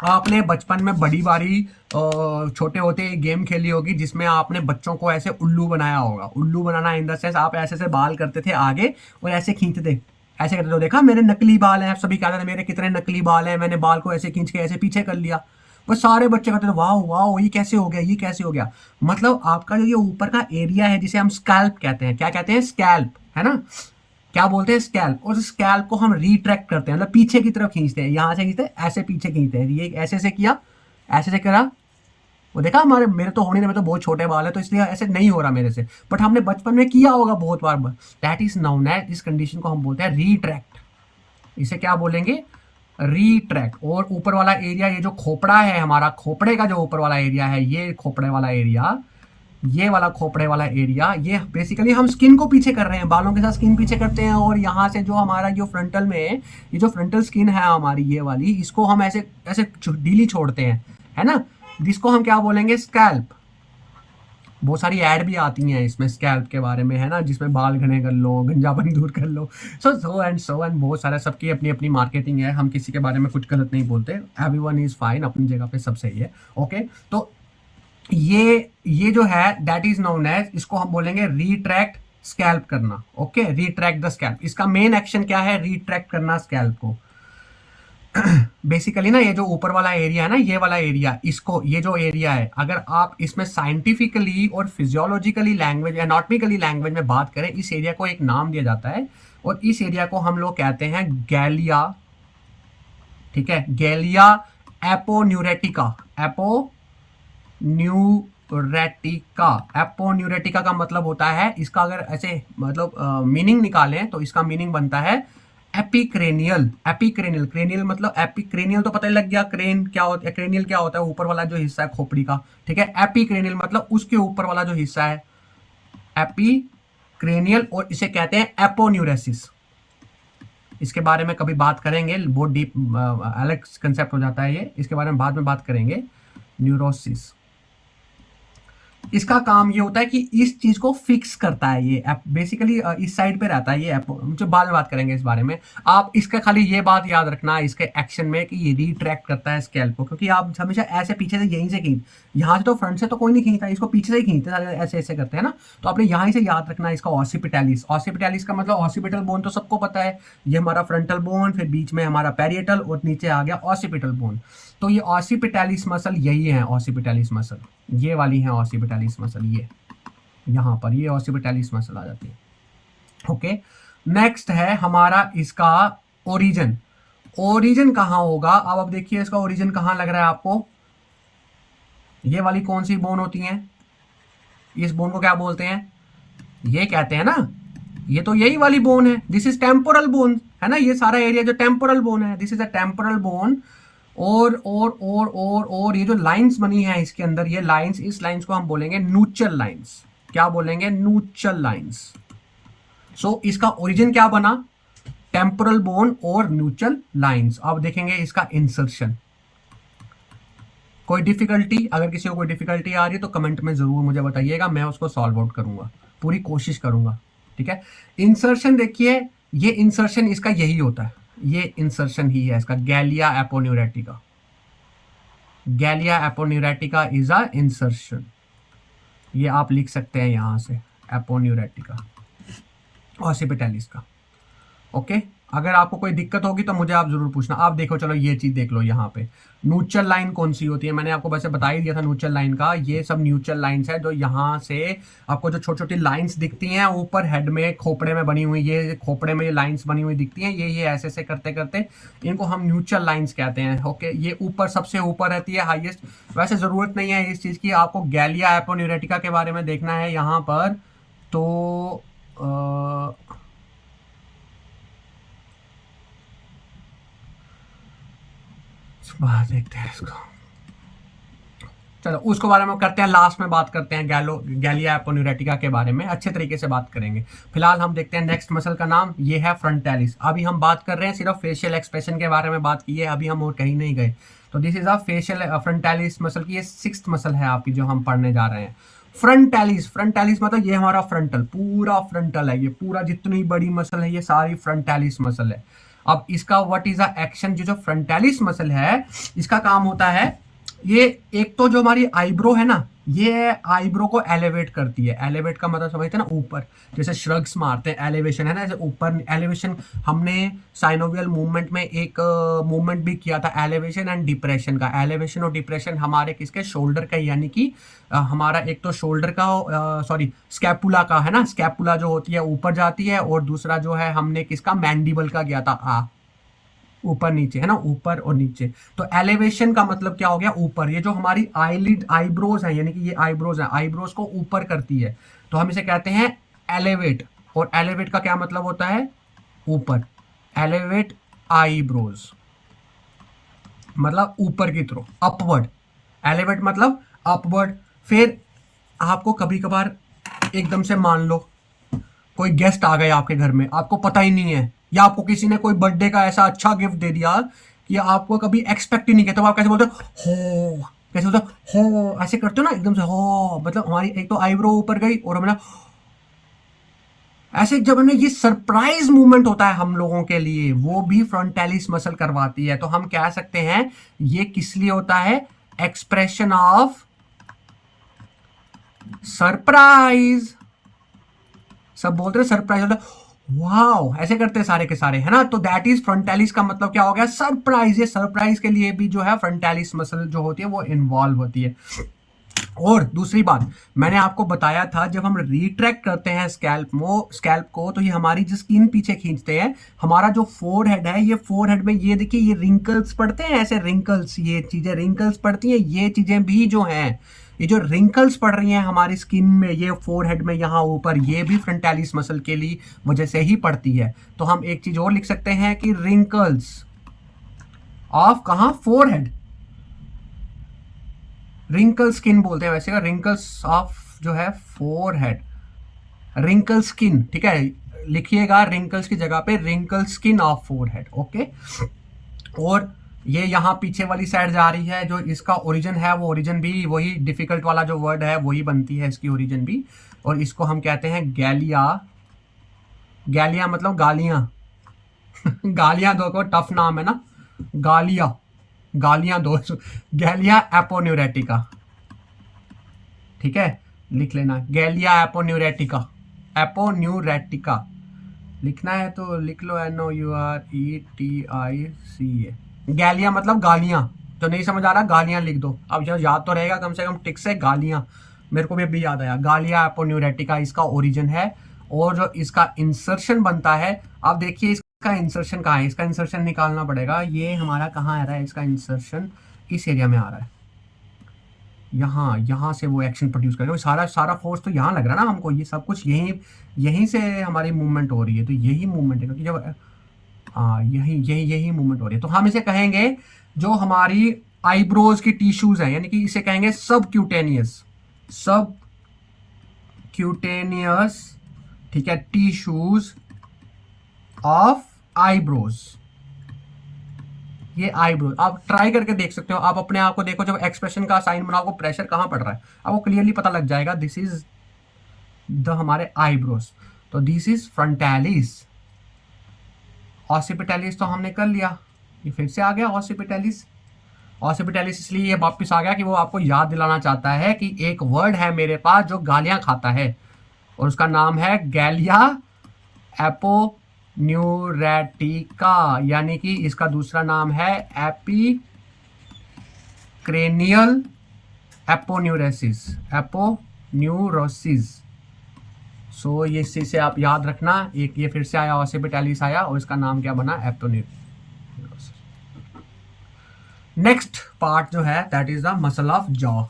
S1: आपने बचपन में बड़ी बारी छोटे होते गेम खेली होगी जिसमें आपने बच्चों को ऐसे उल्लू बनाया होगा। उल्लू बनाना इन द सेंस आप ऐसे से बाल करते थे आगे और ऐसे खींचते थे, ऐसे करते, तो देखा मेरे नकली बाल हैं, सभी कहते थे मेरे कितने नकली बाल हैं, मैंने बाल को ऐसे खींच के ऐसे पीछे कर लिया। वो सारे बच्चे कहते थे वाह वाह ये कैसे हो गया, ये कैसे हो गया। मतलब आपका जो ये ऊपर का एरिया है जिसे हम स्कैल्प कहते हैं, क्या कहते हैं, स्कैल्प, है ना, क्या बोलते हैं, स्कैल्प। और स्कैल्प को हम रिट्रैक्ट करते हैं, मतलब पीछे की तरफ खींचते हैं, यहाँ से खींचते हैं, ऐसे पीछे खींचते हैं, ये ऐसे से किया, ऐसे से करा, वो देखा हमारे, मेरे तो होने में तो बहुत छोटे बाल है तो इसलिए ऐसे नहीं हो रहा मेरे से, बट हमने बचपन में किया होगा बहुत बार। दैट इज नाउन एज, इस कंडीशन को हम बोलते हैं रिट्रैक्ट। इसे क्या बोलेंगे, रिट्रैक्ट। और ऊपर वाला एरिया, ये जो खोपड़ा है हमारा, खोपड़े का जो ऊपर वाला एरिया है, ये खोपड़े वाला एरिया, ये वाला खोपड़े वाला एरिया, ये बेसिकली हम स्किन को पीछे कर रहे हैं, बालों के साथ स्किन पीछे करते हैं। और यहाँ से जो हमारा जो फ्रंटल में, ये जो फ्रंटल स्किन है हमारी ये वाली, इसको हम ऐसे ऐसे ढीली छोड़ते हैं, है ना, जिसको हम क्या बोलेंगे, स्कैल्प। बहुत सारी ऐड भी आती हैं इसमें स्कैल्प के बारे में, है ना, जिसमें बाल घने कर लो, गंजापन दूर कर लो, सो एंड बहुत सारा, सबकी अपनी अपनी मार्केटिंग है, हम किसी के बारे में कुछ गलत नहीं बोलते, एवरीवन इज फाइन, अपनी जगह पे सब सही है। ओके, तो ये जो है दैट इज नोन एज, इसको हम बोलेंगे रिट्रैक्ट स्कैल्प करना। ओके, रिट्रैक्ट द स्कैल्प, इसका मेन एक्शन क्या है, रिट्रैक्ट करना स्कैल्प को। बेसिकली ना ये जो ऊपर वाला एरिया है ना, ये वाला एरिया, इसको, ये जो एरिया है, अगर आप इसमें साइंटिफिकली और फिजियोलॉजिकली लैंग्वेज, एनाटॉमिकली लैंग्वेज में बात करें, इस एरिया को एक नाम दिया जाता है और इस एरिया को हम लोग कहते हैं गैलिया। ठीक है, गैलिया एपोन्यूरेटिका, एपोन्यूरेटिका, एपोन्यूरेटिका का मतलब होता है, इसका अगर ऐसे मतलब मीनिंग निकालें तो इसका मीनिंग बनता है एपिक्रेनियल। एपिक्रेनियल, क्रेनियल मतलब एपिक्रेनियल तो पता ही लग गया, क्रेन क्या होता है, क्रेनियल क्या होता है, ऊपर वाला जो हिस्सा है खोपड़ी का। ठीक है, एपिक्रेनियल मतलब उसके ऊपर वाला जो हिस्सा है, एपिक्रेनियल, और इसे कहते हैं एपोन्यूरेसिस। इसके बारे में कभी बात करेंगे, बहुत डीप अलग कंसेप्ट हो जाता है ये, इसके बारे में बाद में बात करेंगे। न्यूरोसिस, इसका काम ये होता है कि इस चीज को फिक्स करता है, ये बेसिकली इस साइड पे रहता है ये जो बाद में बात करेंगे इस बारे में। आप इसका खाली ये बात याद रखना इसके एक्शन में कि ये रिट्रैक्ट करता है स्कैल्प को, क्योंकि आप हमेशा ऐसे पीछे से यहीं से खींच, यहाँ से तो फ्रंट से तो कोई नहीं खींचता, इसको पीछे से ही खींचते हैं, ऐसे ऐसे करते हैं ना, तो आपने यहाँ से याद रखना इसका ऑसिपिटैलिस। ऑसिपिटैलिस का मतलब ऑसिपिटल बोन तो सबको पता है, ये हमारा फ्रंटल बोन, फिर बीच में हमारा पैरिएटल और नीचे आ गया ऑसिपिटल बोन। तो ये ऑसिपिटैलिस मसल यही है, ऑसिपिटैलिस मसल ये वाली है, ऑसिपिटैलिस मसल ये यहाँ पर, ये ऑसिपिटैलिस मसल आ जाती है। ओके, नेक्स्ट है हमारा इसका ओरिजिन। ओरिजिन कहाँ होगा, अब देखिए इसका ओरिजिन कहाँ लग रहा है आपको, ये वाली कौन सी बोन होती है, इस बोन को क्या बोलते हैं, ये कहते हैं ना, ये तो यही वाली बोन है, दिस इज टेम्पोरल बोन, है ना, ये सारा एरिया जो टेम्पोरल बोन है, this is a temporal bone. और ये जो लाइंस बनी है इसके अंदर, ये लाइंस, इस लाइंस को हम बोलेंगे न्यूचल लाइंस। क्या बोलेंगे, न्यूचल लाइंस। सो इसका ओरिजिन क्या बना, टेम्पोरल बोन और न्यूचल लाइंस। अब देखेंगे इसका इंसर्शन। कोई डिफिकल्टी, अगर किसी को कोई डिफिकल्टी आ रही है तो कमेंट में जरूर मुझे बताइएगा, मैं उसको सॉल्व आउट करूंगा, पूरी कोशिश करूंगा। ठीक है, इंसर्शन देखिए, ये इंसर्शन इसका यही होता है, ये इंसर्शन ही है इसका, गैलिया एपोन्यूरेटिका। गैलिया एपोन्यूरेटिका इज अ इंसर्शन, ये आप लिख सकते हैं यहां से, एपोन्यूरेटिका ऑसिपिटैलिस का। ओके, अगर आपको कोई दिक्कत होगी तो मुझे आप जरूर पूछना। आप देखो, चलो ये चीज देख लो, यहाँ पे न्यूचल लाइन कौन सी होती है, मैंने आपको वैसे बता ही दिया था न्यूचल लाइन का, ये सब न्यूचल लाइंस है जो यहाँ से आपको जो छोटी छोटी लाइंस दिखती हैं ऊपर हेड में, खोपड़े में बनी हुई, ये खोपड़े में ये लाइंस बनी हुई दिखती हैं, ये ऐसे ऐसे करते करते इनको हम न्यूचल लाइंस कहते हैं। ओके, ये ऊपर सबसे ऊपर रहती है, हाईएस्ट। वैसे जरूरत नहीं है इस चीज की, आपको गैलिया एपोन्यूरेटिका के बारे में देखना है यहाँ पर, तो देखते हैं इसको, चलो उसको बारे में करते हैं, लास्ट में बात करते हैं गैलिया एपोन्यूरेटिका के बारे में, अच्छे तरीके से बात करेंगे। फिलहाल हम देखते हैं नेक्स्ट मसल का नाम, ये है फ्रंटालिस। अभी हम बात कर रहे हैं सिर्फ फेशियल एक्सप्रेशन के बारे में बात की है, अभी हम और कहीं नहीं गए। तो this is a facial frontalis muscle की, ये 6th मसल है आपकी जो हम पढ़ने जा रहे हैं। फ्रंटालिस, फ्रंटालिस मतलब ये हमारा फ्रंटल, पूरा फ्रंटल है, ये पूरा जितनी बड़ी मसल है ये सारी फ्रंटालिस मसल है। अब इसका व्हाट इज द एक्शन, जो फ्रंटालिस मसल है इसका काम होता है, ये एक तो जो हमारी आईब्रो है ना, ये आईब्रो को एलिवेट करती है। एलिवेट का मतलब समझते हैं ना, ऊपर, जैसे श्रग्स मारते हैं, एलिवेशन है ना, जैसे ऊपर एलिवेशन। हमने साइनोवियल मूवमेंट में एक मूवमेंट भी किया था, एलिवेशन एंड डिप्रेशन का। एलिवेशन और डिप्रेशन हमारे किसके, शोल्डर का, यानी कि हमारा एक तो शोल्डर का, सॉरी स्कैपुला का है ना, स्कैपुला जो होती है ऊपर जाती है, और दूसरा जो है हमने किसका, मैंडिबल का किया था, ऊपर नीचे है ना, ऊपर और नीचे। तो एलिवेशन का मतलब क्या हो गया, ऊपर। ये जो हमारी आईलिड आईब्रोज है, यानी कि ये आईब्रोज है, आईब्रोज को ऊपर करती है, तो हम इसे कहते हैं एलिवेट। और एलिवेट का क्या मतलब होता है, ऊपर। एलिवेट आईब्रोज मतलब ऊपर की तरफ, अपवर्ड। एलिवेट मतलब अपवर्ड। फिर आपको कभी कभार एकदम से मान लो कोई गेस्ट आ गए आपके घर में, आपको पता ही नहीं है, या आपको किसी ने कोई बर्थडे का ऐसा अच्छा गिफ्ट दे दिया कि आपको कभी एक्सपेक्ट ही नहीं किया, तो आप कैसे बोलते हो, कैसे बोलते हो, ऐसे करते हो ना एकदम से, हो मतलब हमारी एक तो आईब्रो ऊपर गई, और हमने ऐसे, जब हमें ये सरप्राइज मूवमेंट होता है हम लोगों के लिए, वो भी फ्रंटालिस मसल करवाती है। तो हम कह सकते हैं ये किस लिए होता है, एक्सप्रेशन ऑफ सरप्राइज। सब बोलते हैं सरप्राइज होता है, वाओ, ऐसे करते हैं सारे के सारे, है ना। तो दैट इज फ्रंटालिस का मतलब क्या हो गया, सरप्राइज। ये सरप्राइज के लिए भी जो है फ्रंटालिस मसल जो होती है वो इन्वॉल्व होती है। और दूसरी बात, मैंने आपको बताया था, जब हम रिट्रैक्ट करते हैं स्कैल्प को, तो ये हमारी जो स्किन पीछे खींचते हैं, हमारा जो फोरहेड है, ये फोरहेड में ये देखिए ये रिंकल्स पड़ते हैं, ऐसे रिंकल्स, ये चीजें रिंकल्स पड़ती हैं। ये चीजें भी जो हैं, ये जो रिंकल्स पड़ रही हैं हमारी स्किन में, ये फोरहेड में यहाँ ऊपर, ये भी फ्रंटालिस मसल के लिए वजह से ही पड़ती है। तो हम एक चीज और लिख सकते हैं कि रिंकल्स ऑफ कहाँ, फोरहेड। रिंकल स्किन बोलते हैं वैसे का, रिंकल्स ऑफ जो है फोरहेड, रिंकल स्किन, ठीक है, लिखिएगा रिंकल्स की जगह पे wrinkle skin of forehead, okay. और ये यहाँ पीछे वाली साइड जा रही है, जो इसका ओरिजिन है, वो ओरिजिन भी वही डिफिकल्ट वाला जो वर्ड है वही बनती है इसकी ओरिजिन भी। और इसको हम कहते हैं गैलिया। गैलिया मतलब गालियां गालियां दो को टफ नाम है ना, गालिया, गालियां दो, गैलिया एपोन्यूरेटिका, ठीक है, लिख लेना, गैलिया एपोन्यूरेटिका। एपोन्यूरेटिका लिखना है तो लिख लो, NOURETICA। गैलिया मतलब गालियां। जो नहीं समझ आ रहा गालियां लिख दो, अब जो याद तो रहेगा कम से कम टिक से, गालियां। मेरे को भी अभी याद आया, गालिया एपोन्यूरेटिका इसका ओरिजिन है। और जो इसका इंसर्शन बनता है, आप देखिए इसका इंसर्शन कहाँ है, इसका इंसर्शन निकालना पड़ेगा। ये हमारा कहाँ आ रहा है, इसका इंसर्शन इस एरिया में आ रहा है, यहाँ से वो एक्शन प्रोड्यूस करेगा। सारा फोर्स तो यहाँ लग रहा है ना हमको, ये सब कुछ यहीं से हमारी मूवमेंट हो रही है। तो यही मूवमेंट है, क्योंकि जब यही मूवमेंट हो रही है, तो हम इसे कहेंगे जो हमारी आईब्रोज की टिश्यूज है, यानी कि इसे कहेंगे सब क्यूटेनियस, ठीक है, टिश्यूज ऑफ आईब्रोज। ये आईब्रोज आप ट्राई करके देख सकते हो, आप अपने आप को देखो, जब एक्सप्रेशन का साइन बनाओ, आपको प्रेशर कहाँ पड़ रहा है, आपको क्लियरली पता लग जाएगा, दिस इज द हमारे आईब्रोज। तो दिस इज फ्रंटालिस। ऑसिपिटैलिस तो हमने कर लिया, ये फिर से आ गया ऑसिपिटैलिस। ऑसिपिटैलिस इसलिए ये वापस आ गया कि वो आपको याद दिलाना चाहता है कि एक वर्ड है मेरे पास जो गालियां खाता है, और उसका नाम है गैलिया एपोन्यूरेटिका, यानी कि इसका दूसरा नाम है एपिक्रेनियल एपोन्यूरोसिस। सो ये इसे आप याद रखना। एक ये फिर से आया, ऑसिपिटैलिस आया, और इसका नाम क्या बना, एपोन्यूरोसिस। नेक्स्ट पार्ट जो है that is the muscle of jaw.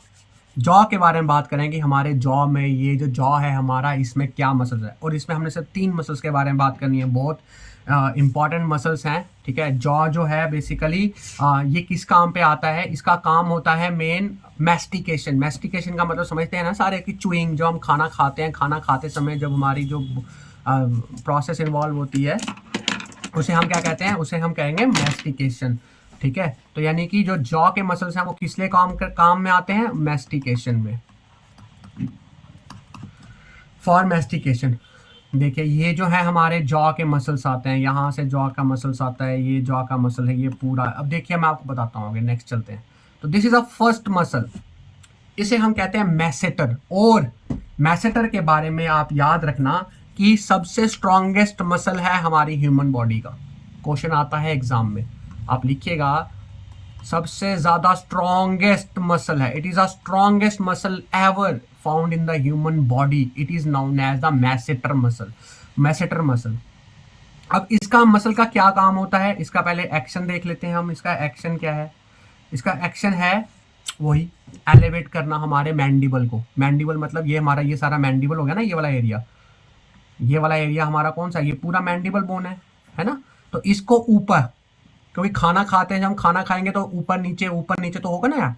S1: Jaw के बारे में बात करें कि हमारे जॉ में, ये जो जॉ है हमारा, इसमें क्या मसल्स है, और इसमें हमने सिर्फ 3 मसल्स के बारे में बात करनी है, बहुत इंपॉर्टेंट मसल्स हैं, ठीक है। जॉ जो है बेसिकली ये किस काम पे आता है, इसका काम होता है मेन मैस्टिकेशन। मैस्टिकेशन का मतलब समझते हैं ना सारे, कि चुइंग, जो हम खाना खाते हैं, खाना खाते समय जब हमारी जो प्रोसेस इन्वॉल्व होती है, उसे हम क्या कहते हैं, उसे हम कहेंगे मैस्टिकेशन, ठीक है। तो यानी कि जो जॉ के मसल्स हैं वो किस लिए काम में आते हैं, मैस्टिकेशन में, फॉर मैस्टिकेशन। देखिए ये जो है हमारे जॉ के मसल्स आते हैं, यहाँ से जॉ का मसल्स आता है, ये जॉ का मसल है, ये पूरा। अब देखिए मैं आपको बताता हूँ, नेक्स्ट चलते हैं। तो this is a first muscle, इसे हम कहते हैं मैसेटर। और मैसेटर के बारे में आप याद रखना कि सबसे स्ट्रॉन्गेस्ट मसल है हमारी ह्यूमन बॉडी का। क्वेश्चन आता है एग्जाम में, आप लिखिएगा सबसे ज्यादा स्ट्रॉन्गेस्ट मसल है, it is a strongest muscle ever found in the human body, it is known as the masseter muscle. Masseter muscle. अब इसका मसल का क्या काम होता है, इसका पहले एक्शन देख लेते हैं हम। इसका एक्शन क्या है? इसका एक्शन है वही एलिवेट करना हमारे मैंडिबल को। मैंडिबल मतलब ये हमारा ये सारा मैंडिबल हो गया ना, ये वाला एरिया। ये वाला एरिया हमारा कौन सा? ये पूरा मैंडिबल बोन है ना। तो इसको ऊपर, क्योंकि खाना खाते हैं, जब हम खाना खाएंगे तो ऊपर नीचे तो होगा ना यार,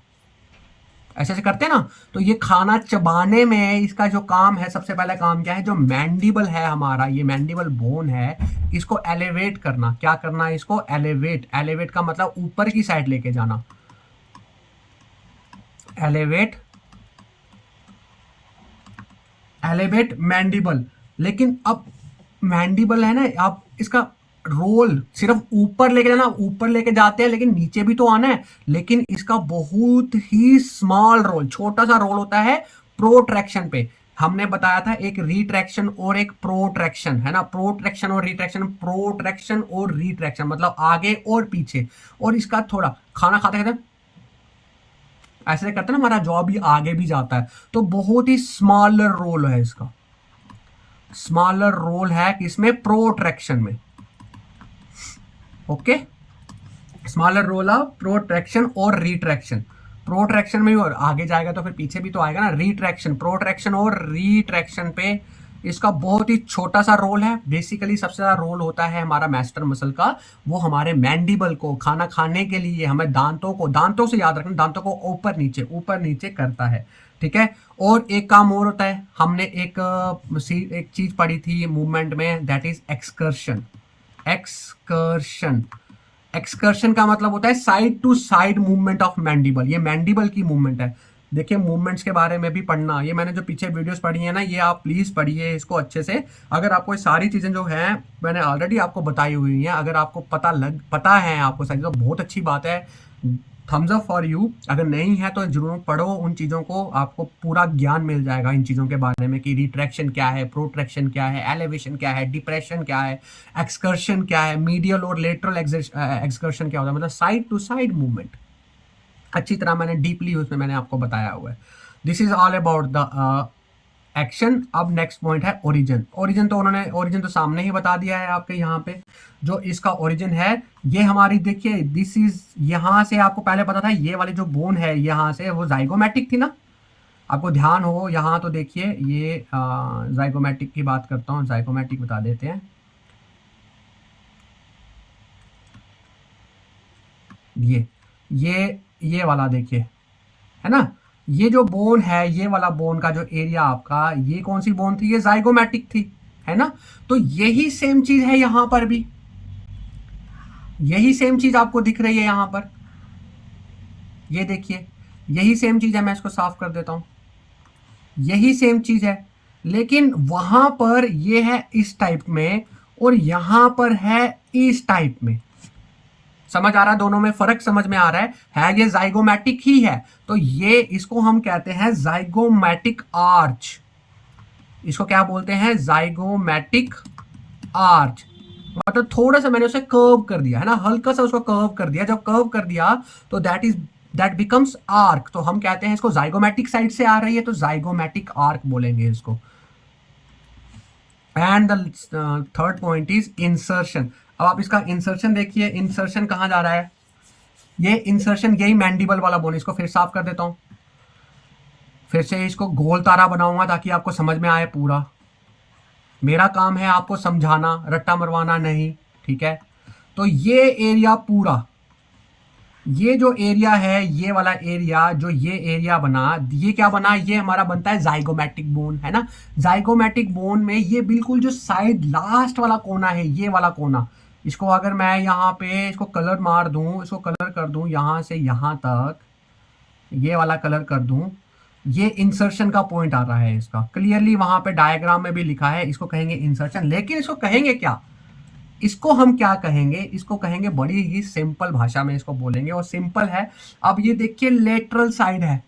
S1: ऐसे ऐसे करते हैं ना। तो ये खाना चबाने में इसका जो काम है, सबसे पहला काम क्या है, जो मैंडिबल है हमारा, ये मैंडिबल बोन है, इसको एलिवेट करना। क्या करना है? इसको एलिवेट। एलिवेट का मतलब ऊपर की साइड लेके जाना, एलिवेट मैंडिबल। लेकिन अब मैंडिबल है ना, आप इसका रोल सिर्फ ऊपर लेके जाना, ऊपर लेके जाते हैं लेकिन नीचे भी तो आना है। लेकिन इसका बहुत ही स्मॉल रोल, छोटा सा रोल होता है प्रोट्रैक्शन पे। हमने बताया था एक रिट्रैक्शन और एक प्रोट्रैक्शन, है ना। प्रोट्रैक्शन और रिट्रैक्शन, प्रोट्रैक्शन और रिट्रैक्शन मतलब आगे और पीछे। और इसका थोड़ा खाना खाते खाते ऐसे करते हैं ना, हमारा जॉब भी आगे भी जाता है। तो बहुत ही स्मॉलर रोल है इसका, स्मॉलर रोल है किसमें? प्रोट्रैक्शन में। Okay, smaller role of protraction और रिट्रैक्शन। प्रोट्रैक्शन में भी और आगे जाएगा तो फिर पीछे भी तो आएगा ना। रिट्रैक्शन, प्रोट्रैक्शन और रिट्रैक्शन पे इसका बहुत ही छोटा सा रोल है। बेसिकली सबसे ज्यादा रोल होता है हमारा मैस्टर मसल का, वो हमारे मैंडिबल को खाना खाने के लिए हमें दांतों से याद रखना, दांतों को ऊपर नीचे करता है, ठीक है। और एक काम और होता है, हमने एक चीज पढ़ी थी मूवमेंट में, दैट इज एक्सकर्शन। एक्सकर्शन का मतलब होता है side to side movement of mandible. ये मैंडिबल की मूवमेंट है। देखिए मूवमेंट्स के बारे में भी पढ़ना, ये मैंने जो पीछे वीडियोस पढ़ी है ना, ये आप प्लीज पढ़िए इसको अच्छे से। अगर आपको ये सारी चीजें जो हैं मैंने ऑलरेडी आपको बताई हुई हैं, अगर आपको पता है आपको सारी, तो बहुत अच्छी बात है, थम्स अप फॉर यू। अगर नहीं है तो जरूर पढ़ो उन चीज़ों को, आपको पूरा ज्ञान मिल जाएगा इन चीज़ों के बारे में कि रिट्रैक्शन क्या है, प्रोट्रैक्शन क्या है, एलिवेशन क्या है, डिप्रेशन क्या है, एक्सकर्शन क्या है, मीडियल और लेटरल एक्सकर्शन क्या होता है, मतलब साइड टू साइड मूवमेंट। अच्छी तरह मैंने डीपली उसमें मैंने आपको बताया हुआ है। This is all about the action. अब नेक्स्ट पॉइंट है ओरिजिन। ओरिजिन तो सामने ही बता दिया है आपके यहाँ पे। जो इसका ओरिजिन है, ये हमारी देखिए, दिस इज, यहाँ से आपको पहले पता था ये वाली जो बोन है यहाँ से वो जाइगोमैटिक थी ना, आपको ध्यान हो यहाँ तो देखिए ये जाइगोमैटिक की बात करता हूँ, जाइगोमैटिक बता देते हैं। ये वाला देखिए, है ना, ये जो बोन है, ये वाला बोन का जो एरिया आपका, ये कौन सी बोन थी? ये जाइगोमैटिक थी, है ना। तो यही सेम चीज है यहां पर भी, यही सेम चीज आपको दिख रही है यहां पर, ये देखिए यही सेम चीज है। मैं इसको साफ कर देता हूं, यही सेम चीज है, लेकिन वहां पर ये है इस टाइप में और यहां पर है इस टाइप में। समझ आ रहा है? दोनों में फर्क समझ में आ रहा है ये जाइगोमैटिक ही है। तो ये इसको हम कहते हैं जाइगोमैटिक आर्च। इसको क्या बोलते हैं? Zygomatic arch. मतलब थोड़ा सा मैंने उसे कर्व कर दिया, है ना, हल्का सा उसको कर्व कर दिया। जब कर्व कर दिया तो दैट बिकम्स आर्क। तो हम कहते हैं इसको जाइगोमैटिक साइड से आ रही है तो जाइगोमैटिक आर्क बोलेंगे इसको। And the third point is insertion. अब आप इसका इंसर्शन देखिए, इंसर्शन कहाँ जा रहा है? ये इंसर्शन यही मैंडिबल वाला बोन। इसको फिर साफ कर देता हूं, फिर से इसको गोल तारा बनाऊंगा ताकि आपको समझ में आए पूरा। मेरा काम है आपको समझाना, रट्टा मरवाना नहीं, ठीक है। तो ये एरिया पूरा, ये जो एरिया है, ये वाला एरिया, जो ये एरिया बना, ये क्या बना? ये हमारा बनता है जाइगोमैटिक बोन, है ना। जाइगोमैटिक बोन में ये बिल्कुल जो साइड लास्ट वाला कोना है, ये वाला कोना, इसको अगर मैं यहाँ पे इसको कलर मार दूं, इसको कलर कर दूं यहाँ से यहाँ तक, ये वाला कलर कर दूं, ये इंसर्शन का पॉइंट आ रहा है इसका। क्लियरली वहां पे डायग्राम में भी लिखा है, इसको कहेंगे इंसर्शन। लेकिन इसको कहेंगे क्या? इसको हम क्या कहेंगे? इसको कहेंगे, बड़ी ही सिंपल भाषा में इसको बोलेंगे और सिंपल है। अब ये देखिए लेटरल साइड है,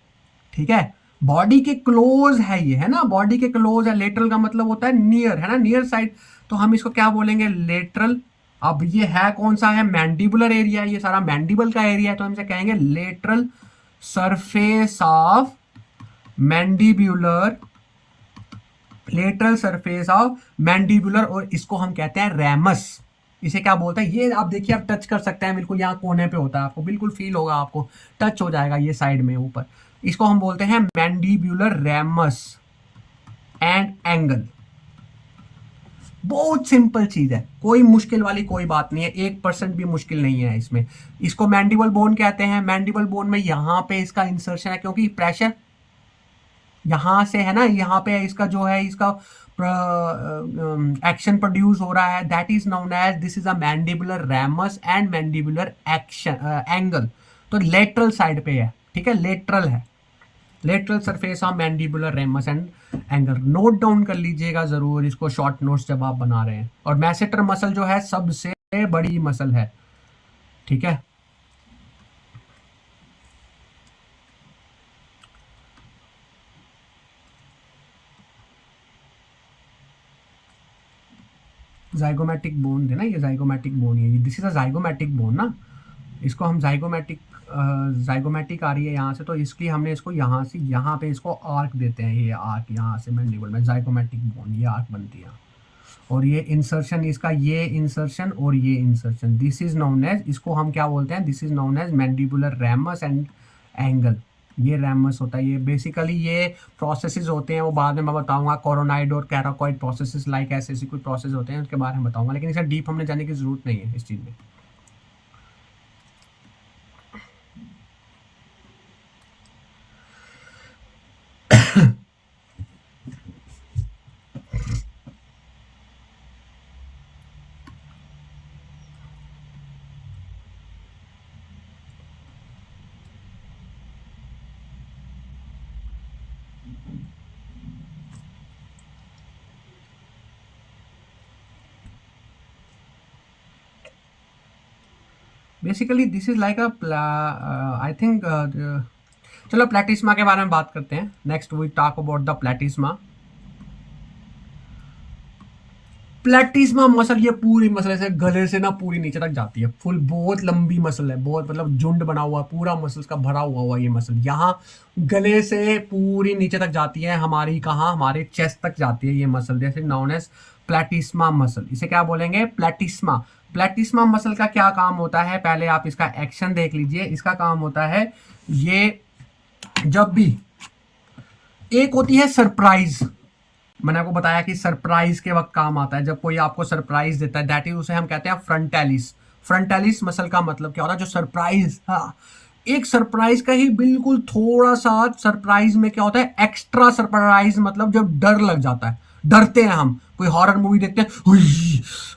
S1: ठीक है। बॉडी के क्लोज है ये, है ना, बॉडी के क्लोज है। लेटरल का मतलब होता है नियर, है ना, नियर साइड, तो हम इसको क्या बोलेंगे, लेटरल। अब ये है कौन सा है, मैंडिबुलर एरिया, ये सारा मैंडिबल का एरिया है, तो हम इसे कहेंगे lateral surface of mandibular, lateral surface of mandibular, और इसको हम कहते हैं रैमस। इसे क्या बोलते हैं, ये आप देखिए, आप टच कर सकते हैं, बिल्कुल यहाँ कोने पे होता है, आपको बिल्कुल फील होगा, आपको टच हो जाएगा ये साइड में ऊपर। इसको हम बोलते हैं मैंडिबुलर रैमस एंड एंगल। बहुत सिंपल चीज है, कोई मुश्किल वाली कोई बात नहीं है, 1% भी मुश्किल नहीं है इसमें। इसको मैंडिबल बोन कहते हैं। मैंडिबल बोन में यहाँ पे इसका इंसर्शन है, क्योंकि प्रेशर यहां से है ना, यहाँ पे इसका जो है, इसका एक्शन प्रोड्यूस हो रहा है, that is known as, this is a mandibular ramus and mandibular action angle. तो लेटरल साइड पे है, ठीक है, लेटरल है, lateral surface of mandibular ramus and angle. Note down कर लीजिएगा जरूर इसको, शॉर्ट नोट्स जब आप बना रहे हैं। और मैसेटर मसल जो है सबसे बड़ी मसल है, ठीक है। जाइगोमैटिक बोन थे ना, ये जाइगोमैटिक बोन है, this is a zygomatic bone ना, इसको हम जाइगोमैटिक, जाइगोमैटिक आ रही है यहाँ से, तो इसकी हमने इसको यहाँ से यहाँ पे इसको आर्क देते हैं, ये आर्क यहाँ से मैंडिबल में जाइगोमैटिक बोन, ये आर्क बनती है। और ये इंसर्शन इसका, ये इंसर्शन और ये insertion, this is known as, इसको हम क्या बोलते हैं, this is known as mandibular ramus and angle. ये रैमस होता है, ये बेसिकली ये प्रोसेसेस होते हैं, वो बाद में मैं बताऊंगा, कोरोनाइड और कैराकॉइड प्रोसेसेस, लाइक ऐसे ऐसे कोई प्रोसेस होते हैं, उसके बारे में बताऊंगा, लेकिन इसे डीप हमने जाने की जरूरत नहीं है इस चीज़ में। Basically this is like I think, चलो प्लेटिस्मा के बारे में बात करते हैं। Next we talk about the platysma. Platysma muscle, ये पूरी मसल से गले से ना पूरी नीचे तक जाती है, फुल, बहुत लंबी मसल है, बहुत मतलब झुंड बना हुआ, पूरा मसल्स का भरा हुआ ये मसल, यहाँ गले से पूरी नीचे तक जाती है हमारी, कहाँ, हमारे चेस्ट तक जाती है ये मसल, जैसे नॉन एज प्लेटिस्मा मसल। इसे क्या बोलेंगे, प्लेटिस्मा। प्लेटिस्मा मसल का क्या काम होता है, पहले आप इसका एक्शन देख लीजिए। इसका काम होता है, ये जब भी, एक होती है सरप्राइज, मैंने आपको बताया कि सरप्राइज के वक्त काम आता है, जब कोई आपको सरप्राइज देता है, दैट इज, उसे हम कहते हैं फ्रंटालिस। फ्रंटालिस मसल का मतलब क्या होता है, जो सरप्राइज, हाँ, एक सरप्राइज का ही बिल्कुल थोड़ा सा सरप्राइज में क्या होता है, एक्स्ट्रा सरप्राइज, मतलब जब डर लग जाता है, डरते हैं हम, कोई हॉरर मूवी देखते हैं,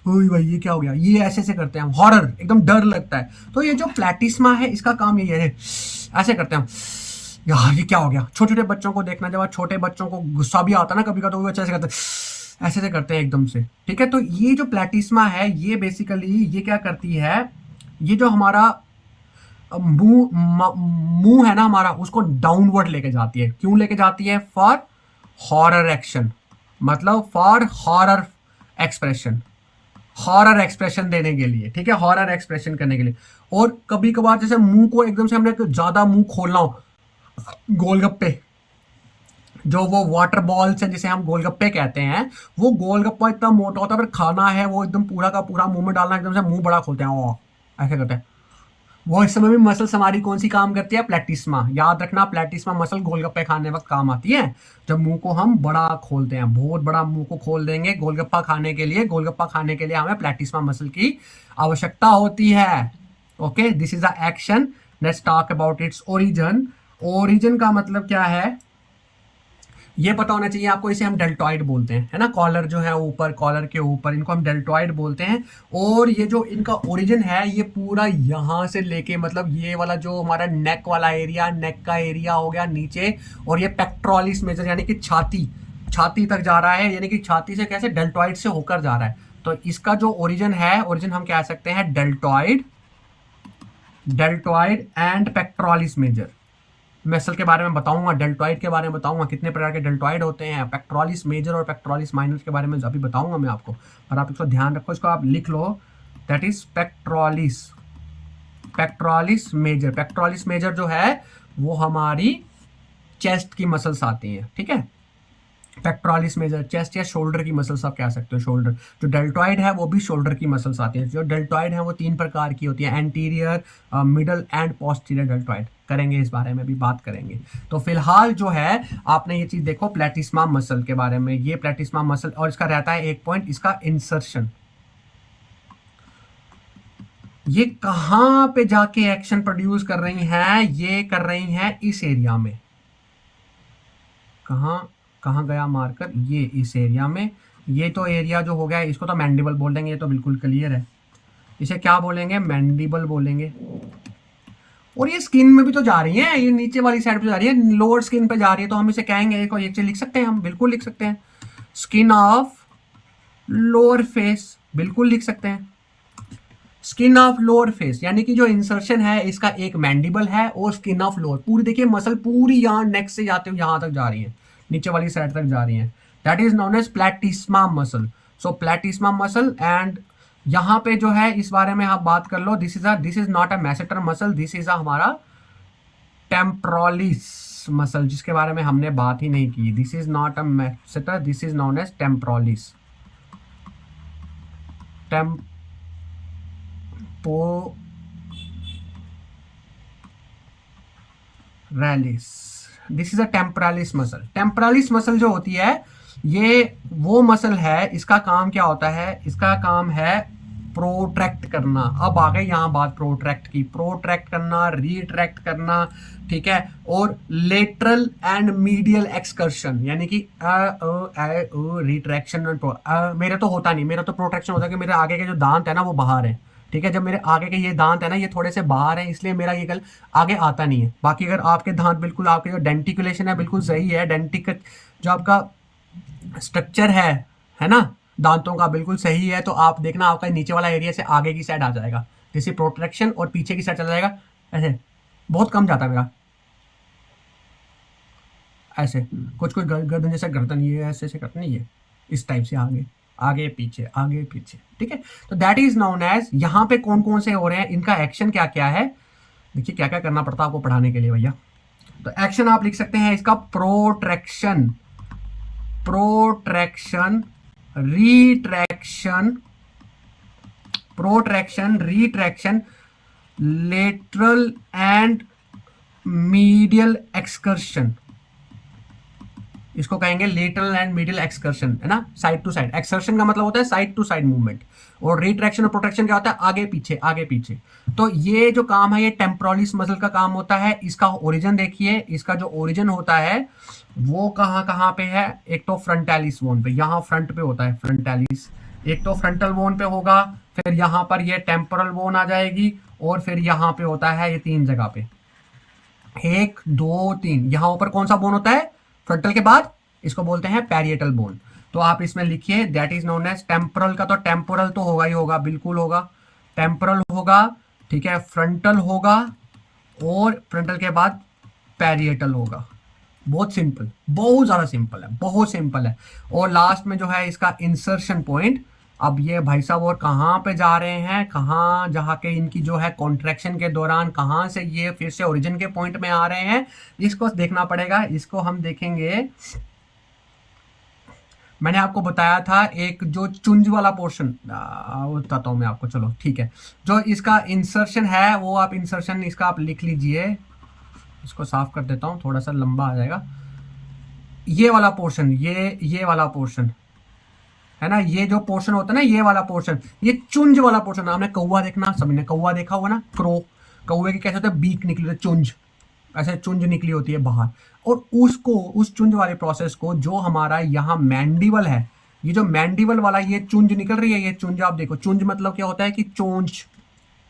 S1: हुई भाई ये क्या हो गया, ये ऐसे ऐसे करते हैं हम, हॉरर, एकदम डर लगता है, तो ये जो प्लेटिस्मा है इसका काम यही है, ऐसे करते हैं हम, यार ये क्या हो गया। छोटे छोटे बच्चों को देखना, जब छोटे बच्चों को गुस्सा भी आता है ना कभी का, तो वो ऐसे करते हैं, ऐसे करते हैं एकदम से, ठीक है। तो ये जो प्लेटिस्मा है, ये बेसिकली ये क्या करती है, ये जो हमारा मुंह है ना हमारा, उसको डाउनवर्ड लेके जाती है। क्यों लेके जाती है, फॉर हॉरर एक्शन, मतलब for horror expression, horror expression देने के लिए, ठीक है, हॉरर एक्सप्रेशन करने के लिए। और कभी कभार जैसे मुंह को एकदम से हमने ज्यादा मुंह खोलना हो, गोलगप्पे, जो वो वाटर बॉल्स हैं जिसे हम गोलगप्पे कहते हैं, वो गोलगप्पा इतना मोटा होता है, फिर खाना है वो एकदम पूरा का पूरा मुंह में डालना, एकदम से मुंह बड़ा खोलते हैं, ओ ऐसे करते हैं। वो इस समय भी मसल्स हमारी कौन सी काम करती है, प्लेटिस्मा। याद रखना, प्लेटिस्मा मसल गोलगप्पे खाने वक्त काम आती है, जब मुंह को हम बड़ा खोलते हैं, बहुत बड़ा मुंह को खोल देंगे गोलगप्पा खाने के लिए। गोलगप्पा खाने के लिए हमें प्लेटिस्मा मसल की आवश्यकता होती है। Okay, this is the action. Let's talk about its origin. Origin का मतलब क्या है, ये पता होना चाहिए आपको। इसे हम डेल्टॉइड बोलते हैं, है ना, कॉलर जो है ऊपर, कॉलर के ऊपर, इनको हम डेल्टॉइड बोलते हैं। और ये जो इनका ओरिजिन है, ये पूरा यहाँ से लेके, मतलब ये वाला जो हमारा नेक वाला एरिया, नेक का एरिया हो गया नीचे, और ये पेक्ट्रोलिस मेजर यानी कि छाती, छाती तक जा रहा है, यानी कि छाती से कैसे, डेल्टॉइड से होकर जा रहा है। तो इसका जो ओरिजिन है, ओरिजिन हम कह सकते हैं deltoid, deltoid and pectoralis major, muscle के बारे में बताऊंगा, डेल्टॉइड के बारे में बताऊंगा, कितने प्रकार के डेल्टॉइड होते हैं, पेक्टोरालिस मेजर और पेक्टोरालिस माइनर के बारे में अभी बताऊंगा मैं आपको। और आप इसको ध्यान रखो, इसको आप लिख लो, that is pectoralis, pectoralis major. Pectoralis major जो है वो हमारी चेस्ट की मसल्स आती हैं, ठीक है। पेक्टोरालिस मेजर चेस्ट या शोल्डर की मसल्स आप कह सकते हो, शोल्डर। जो डेल्टॉइड है वो भी शोल्डर की मसल्स आती हैं। जो डेल्टॉइड है वो 3 प्रकार की होती है, anterior, middle and posterior deltoid. करेंगे इस बारे में भी बात करेंगे। तो फिलहाल जो है आपने ये चीज देखो प्लेटिस्मा मसल के बारे में, ये प्लेटिस्मा मसल, और इसका रहता है एक पॉइंट, इसका इंसर्शन। ये कहां पे जाके एक्शन प्रोड्यूस कर रही हैं, ये कर रही हैं इस एरिया में। कहां गया मार्कर, ये इस एरिया में। ये तो एरिया जो हो गया इसको तो मैंडिबल बोल देंगे, ये तो बिल्कुल क्लियर है। इसे क्या बोलेंगे, मैंडिबल बोलेंगे। और ये स्किन में भी तो जा रही है, ये नीचे वाली साइड पे जा रही है, लोअर स्किन पे जा रही है, तो हम इसे कहेंगे, ये चीज लिख सकते हैं, हम बिल्कुल लिख सकते हैं, स्किन ऑफ लोअर फेस, बिल्कुल लिख सकते हैं, स्किन ऑफ लोअर फेस। यानी कि जो इंसर्शन है इसका एक मैंडिबल है और स्किन ऑफ लोअर, पूरी देखिए मसल पूरी यहाँ नेक से जाते हुए यहाँ तक जा रही है, नीचे वाली साइड तक जा रही है। That is known as platysma muscle. So platysma muscle, and यहाँ पे जो है इस बारे में आप बात कर लो, this is not a masseter muscle, this is हमारा टेम्पोरालिस मसल, जिसके बारे में हमने बात ही नहीं की। This is not a masseter, this is known as temporalis, temporalis, this is a temporalis muscle. Temporalis muscle जो होती है ये वो मसल है, इसका काम क्या होता है, इसका काम है प्रोट्रैक्ट करना। अब आ गए यहाँ बात प्रोट्रैक्ट की, प्रोट्रैक्ट करना, रिट्रैक्ट करना, ठीक है, और लेटरल एंड मीडियल एक्सकर्शन, यानी कि रिट्रैक्शन। मेरे तो होता नहीं, मेरा तो प्रोट्रैक्शन होता है कि मेरे आगे के जो दांत है ना वो बाहर है, ठीक है। जब मेरे आगे के ये दांत है ना ये थोड़े से बाहर है, इसलिए मेरा ये गल आगे आता नहीं है। बाकी अगर आपके दांत बिल्कुल, आपके जो डेंटिकुलेशन है बिल्कुल सही है, डेंटिक जो आपका स्ट्रक्चर है ना दांतों का बिल्कुल सही है, तो आप देखना आपका नीचे वाला एरिया से आगे की साइड आ जाएगा, जैसे प्रोट्रैक्शन, और पीछे की साइड चला जाएगा ऐसे। बहुत कम जाता है मेरा ऐसे, कुछ गर्दन जैसे, गर्दन ये ऐसे ऐसे करते नहीं है, इस टाइप से आगे आगे पीछे आगे पीछे, ठीक है। तो दैट इज नोन एज, यहाँ पे कौन कौन से हो रहे हैं, इनका एक्शन क्या क्या है, देखिए क्या क्या करना पड़ता है आपको पढ़ाने के लिए भैया। तो एक्शन आप लिख सकते हैं इसका, protraction, protraction, retraction, protraction, retraction, lateral and medial excursion, इसको कहेंगे लेटरल एंड मीडियल एक्सकर्शन, है ना, साइड टू साइड। एक्सकर्शन का मतलब होता है साइड टू साइड मूवमेंट, और रिट्रैक्शन और प्रोट्रैक्शन क्या होता है, आगे पीछे आगे पीछे। तो ये जो काम है ये टेम्पोरालिस मसल का काम होता है। इसका ओरिजिन देखिए, इसका जो ओरिजिन होता है वो कहाँ पे है, एक तो फ्रंटालिस बोन पे, यहाँ फ्रंट पे होता है फ्रंटालिस, एक तो फ्रंटल बोन पे होगा, फिर यहाँ पर ये टेम्पोरल बोन आ जाएगी, और फिर यहाँ पे होता है ये 3 जगह पे, 1 2 3। यहाँ ऊपर कौन सा बोन होता है फ्रंटल के बाद, इसको बोलते हैं पैरिएटल बोन। तो आप इसमें लिखिए that is known as temporal का, तो टेम्पोरल तो होगा ही होगा, बिल्कुल होगा, टेम्पोरल होगा, ठीक है, फ्रंटल होगा, और फ्रंटल के बाद पैरिएटल होगा। बहुत सिंपल, बहुत ज्यादा सिंपल है, बहुत सिंपल है। और लास्ट में जो है इसका इंसर्शन पॉइंट। अब ये भाई साहब और कहाँ पे जा रहे हैं, कहाँ जहाँ के इनकी जो है कॉन्ट्रैक्शन के दौरान कहाँ से ये फिर से ओरिजिन के पॉइंट में आ रहे हैं, इसको देखना पड़ेगा। इसको हम देखेंगे, मैंने आपको बताया था एक जो चुंज वाला पोर्शन बताता हूँ मैं आपको, चलो ठीक है। जो इसका इंसर्शन है वो आप इंसर्शन इसका आप लिख लीजिए, इसको साफ कर देता हूँ, थोड़ा सा लंबा आ जाएगा। ये वाला पोर्शन, ये वाला पोर्शन है ना, ये जो पोर्शन होता है ना, ये वाला पोर्शन, ये चुंज वाला पोर्शन। आपने कौवा देखना, सबने कौवा देखा होगा ना, क्रो, कौवे के कैसे होता है, बीक निकली होती है, चुंज, ऐसे चुंज निकली होती है बाहर, और उसको, उस चुंज वाले प्रोसेस को, जो हमारा यहाँ मैंडिबल है, ये जो मैंडिबल वाला ये चुंज निकल रही है, ये चुंज आप देखो, चुंज मतलब क्या होता है कि चोंच,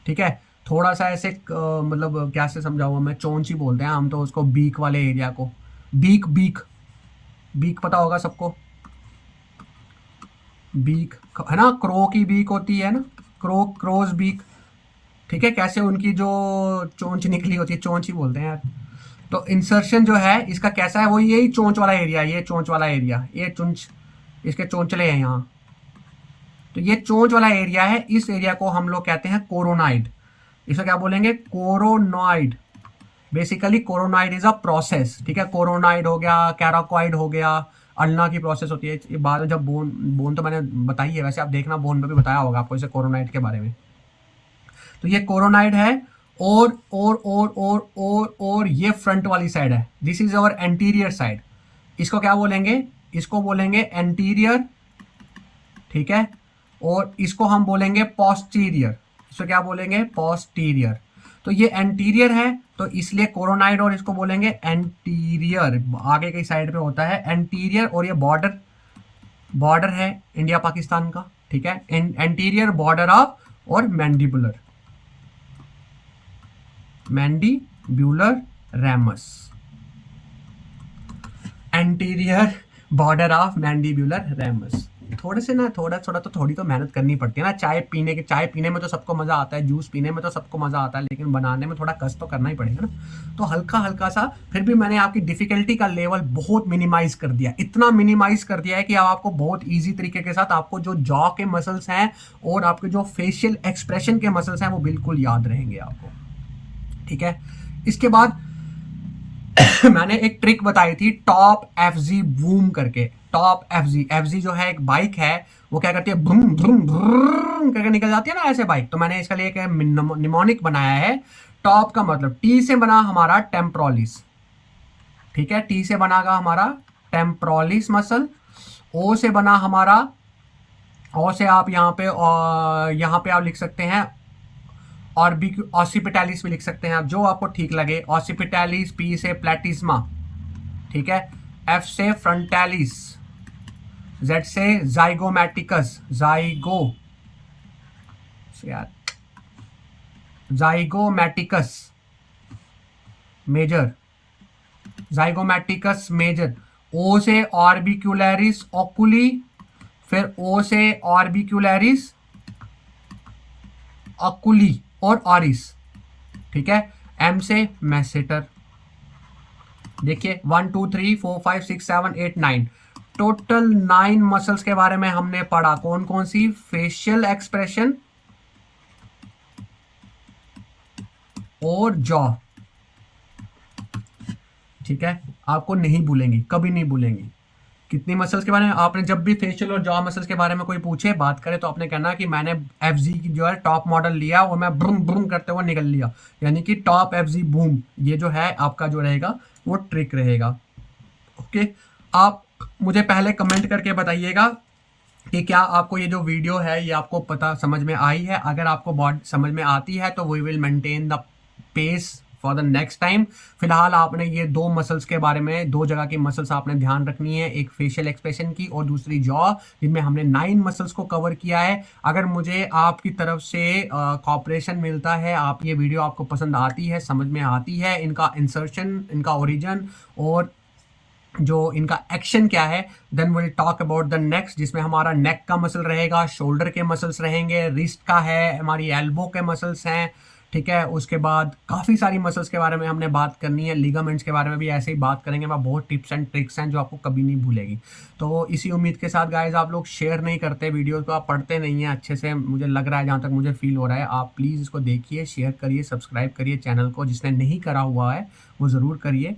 S1: ठीक है, थोड़ा सा ऐसे मतलब क्या से समझाऊंगा मैं, चोंच ही बोलते हैं हम तो उसको, बीक वाले एरिया को, बीक बीक बीक पता होगा सबको, बीक है ना, क्रो की बीक होती है ना, क्रोज बीक, ठीक है, कैसे उनकी जो चोंच निकली होती है, चोंच ही बोलते हैं यार। तो इंसर्शन जो है इसका कैसा है, वो यही चोंच वाला एरिया, ये चोंच वाला एरिया, ये चुंच, इसके चोंचले हैं यहाँ, तो ये चोंच वाला एरिया है, इस एरिया को हम लोग कहते हैं कोरोनाइड। इसको क्या बोलेंगे, coronoid. Basically coronoid is a process, ठीक है। कोरोनॉइड हो गया, कैराकॉइड हो गया, अल्ना की प्रोसेस होती है। ये बाद में जब बोन तो मैंने बताई है, वैसे आप देखना बोन में भी बताया होगा आपको इसे कोरोनॉइड के बारे में। तो ये कोरोनॉइड है, और ये फ्रंट वाली साइड है, this is our anterior side. इसको क्या बोलेंगे, इसको बोलेंगे एंटीरियर, ठीक है। और इसको हम बोलेंगे पोस्टीरियर, इसको क्या बोलेंगे, पोस्टीरियर। तो ये एंटीरियर है तो इसलिए कोरोनाइड, और इसको बोलेंगे एंटीरियर, आगे की साइड पे होता है एंटीरियर। और ये बॉर्डर है इंडिया पाकिस्तान का, ठीक है, एंटीरियर बॉर्डर ऑफ, और mandibular ramus, anterior border of mandibular ramus. थोड़ी तो मेहनत करनी पड़ती है ना। चाय पीने में तो सबको मजा आता है, जूस पीने में तो सबको मजा आता है, लेकिन बनाने में थोड़ा कष्ट तो करना ही पड़ेगा ना। तो हल्का सा, फिर भी मैंने आपकी डिफिकल्टी का लेवल बहुत मिनिमाइज कर दिया, इतना मिनिमाइज कर दिया है कि अब आपको बहुत ईजी तरीके के साथ आपको जो जॉ के मसल्स हैं और आपके जो फेशियल एक्सप्रेशन के मसल्स हैं वो बिल्कुल याद रहेंगे आपको, ठीक है। इसके बाद मैंने एक ट्रिक बताई थी टॉप एफजी बूम करके। टॉप एफजी जो है एक बाइक है, वो क्या करती है, भ्रुम भ्रुम भ्रुम करके निकल जाती है ना ऐसे बाइक। तो मैंने इसके लिए एक निमोनिक बनाया है। टॉप का मतलब टी से बना हमारा टेम्प्रोलिस, ठीक है, टी से बनागा हमारा टेम्प्रोलिस मसल। ओ से बना हमारा, ओ से आप यहाँ पे आप लिख सकते हैं और भी ऑसिपिटैलिस भी लिख सकते हैं आप, जो आपको ठीक लगे। ऑसिपिटैलिस, पी से प्लेटिस्मा, ठीक है, एफ से फ्रंटालिस, जेड से zygomaticus, zygomaticus major, zygomaticus major. O से ऑर्बिक्यूलरिस ओकुली, फिर ओ से ऑर्बिक्यूलरिस ओकुली और ऑरिस, ठीक है। एम से मैसेटर। देखिए 1 2 3 4 5 6 7 8 9, टोटल 9 मसल्स के बारे में हमने पढ़ा। कौन कौन सी, फेशियल एक्सप्रेशन और जॉ, ठीक है। आपको नहीं भूलेंगी, कभी नहीं भूलेंगी। कितनी मसल्स के बारे में आपने जब भी फेशियल और जॉ मसल्स के बारे में कोई पूछे, बात करे, तो आपने कहना कि मैंने एफजी की जो है टॉप मॉडल लिया और मैं ब्रूम ब्रूम करते हुए निकल लिया, यानी कि टॉप एफजी बूम। ये जो है आपका जो रहेगा वो ट्रिक रहेगा, ओके। आप मुझे पहले कमेंट करके बताइएगा कि क्या आपको ये जो वीडियो है ये आपको पता समझ में आई है। अगर आपको बहुत समझ में आती है तो we will maintain the pace for the next time. फिलहाल आपने ये 2 मसल्स के बारे में, 2 जगह की मसल्स आपने ध्यान रखनी है, एक फेशियल एक्सप्रेशन की और दूसरी जॉ, जिनमें हमने 9 मसल्स को कवर किया है। अगर मुझे आपकी तरफ से कॉपरेशन मिलता है, आप ये वीडियो आपको पसंद आती है, समझ में आती है, इनका इंसर्शन, इनका ओरिजिन और जो इनका एक्शन क्या है, then will talk about the next, जिसमें हमारा नेक का मसल रहेगा, शोल्डर के मसल्स रहेंगे, रिस्ट का है, हमारी एल्बो के मसल्स हैं, ठीक है। उसके बाद काफ़ी सारी मसल्स के बारे में हमने बात करनी है, लिगामेंट्स के बारे में भी ऐसे ही बात करेंगे। मैं बहुत टिप्स एंड ट्रिक्स हैं जो आपको कभी नहीं भूलेगी। तो इसी उम्मीद के साथ गाइज, आप लोग शेयर नहीं करते वीडियोस को, आप पढ़ते नहीं हैं अच्छे से, मुझे लग रहा है, जहाँ तक मुझे फील हो रहा है। आप प्लीज़ इसको देखिए, शेयर करिए, सब्सक्राइब करिए चैनल को, जिसने नहीं करा हुआ है वो ज़रूर करिए,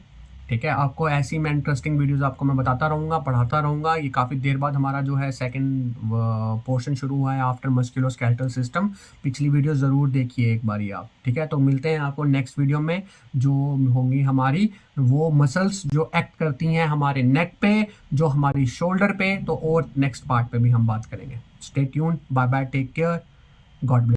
S1: ठीक है। आपको ऐसी मैं इंटरेस्टिंग वीडियोस आपको मैं बताता रहूँगा, पढ़ाता रहूँगा। ये काफ़ी देर बाद हमारा जो है सेकंड पोर्शन शुरू हुआ है आफ्टर मस्कुलोस्केलेटल सिस्टम। पिछली वीडियो ज़रूर देखिए एक बारी आप, ठीक है। तो मिलते हैं आपको नेक्स्ट वीडियो में, जो होंगी हमारी वो मसल्स जो एक्ट करती हैं हमारे नेक पे, जो हमारी शोल्डर पे, तो और नेक्स्ट पार्ट पे भी हम बात करेंगे। Stay tuned, bye bye, take care, God bless.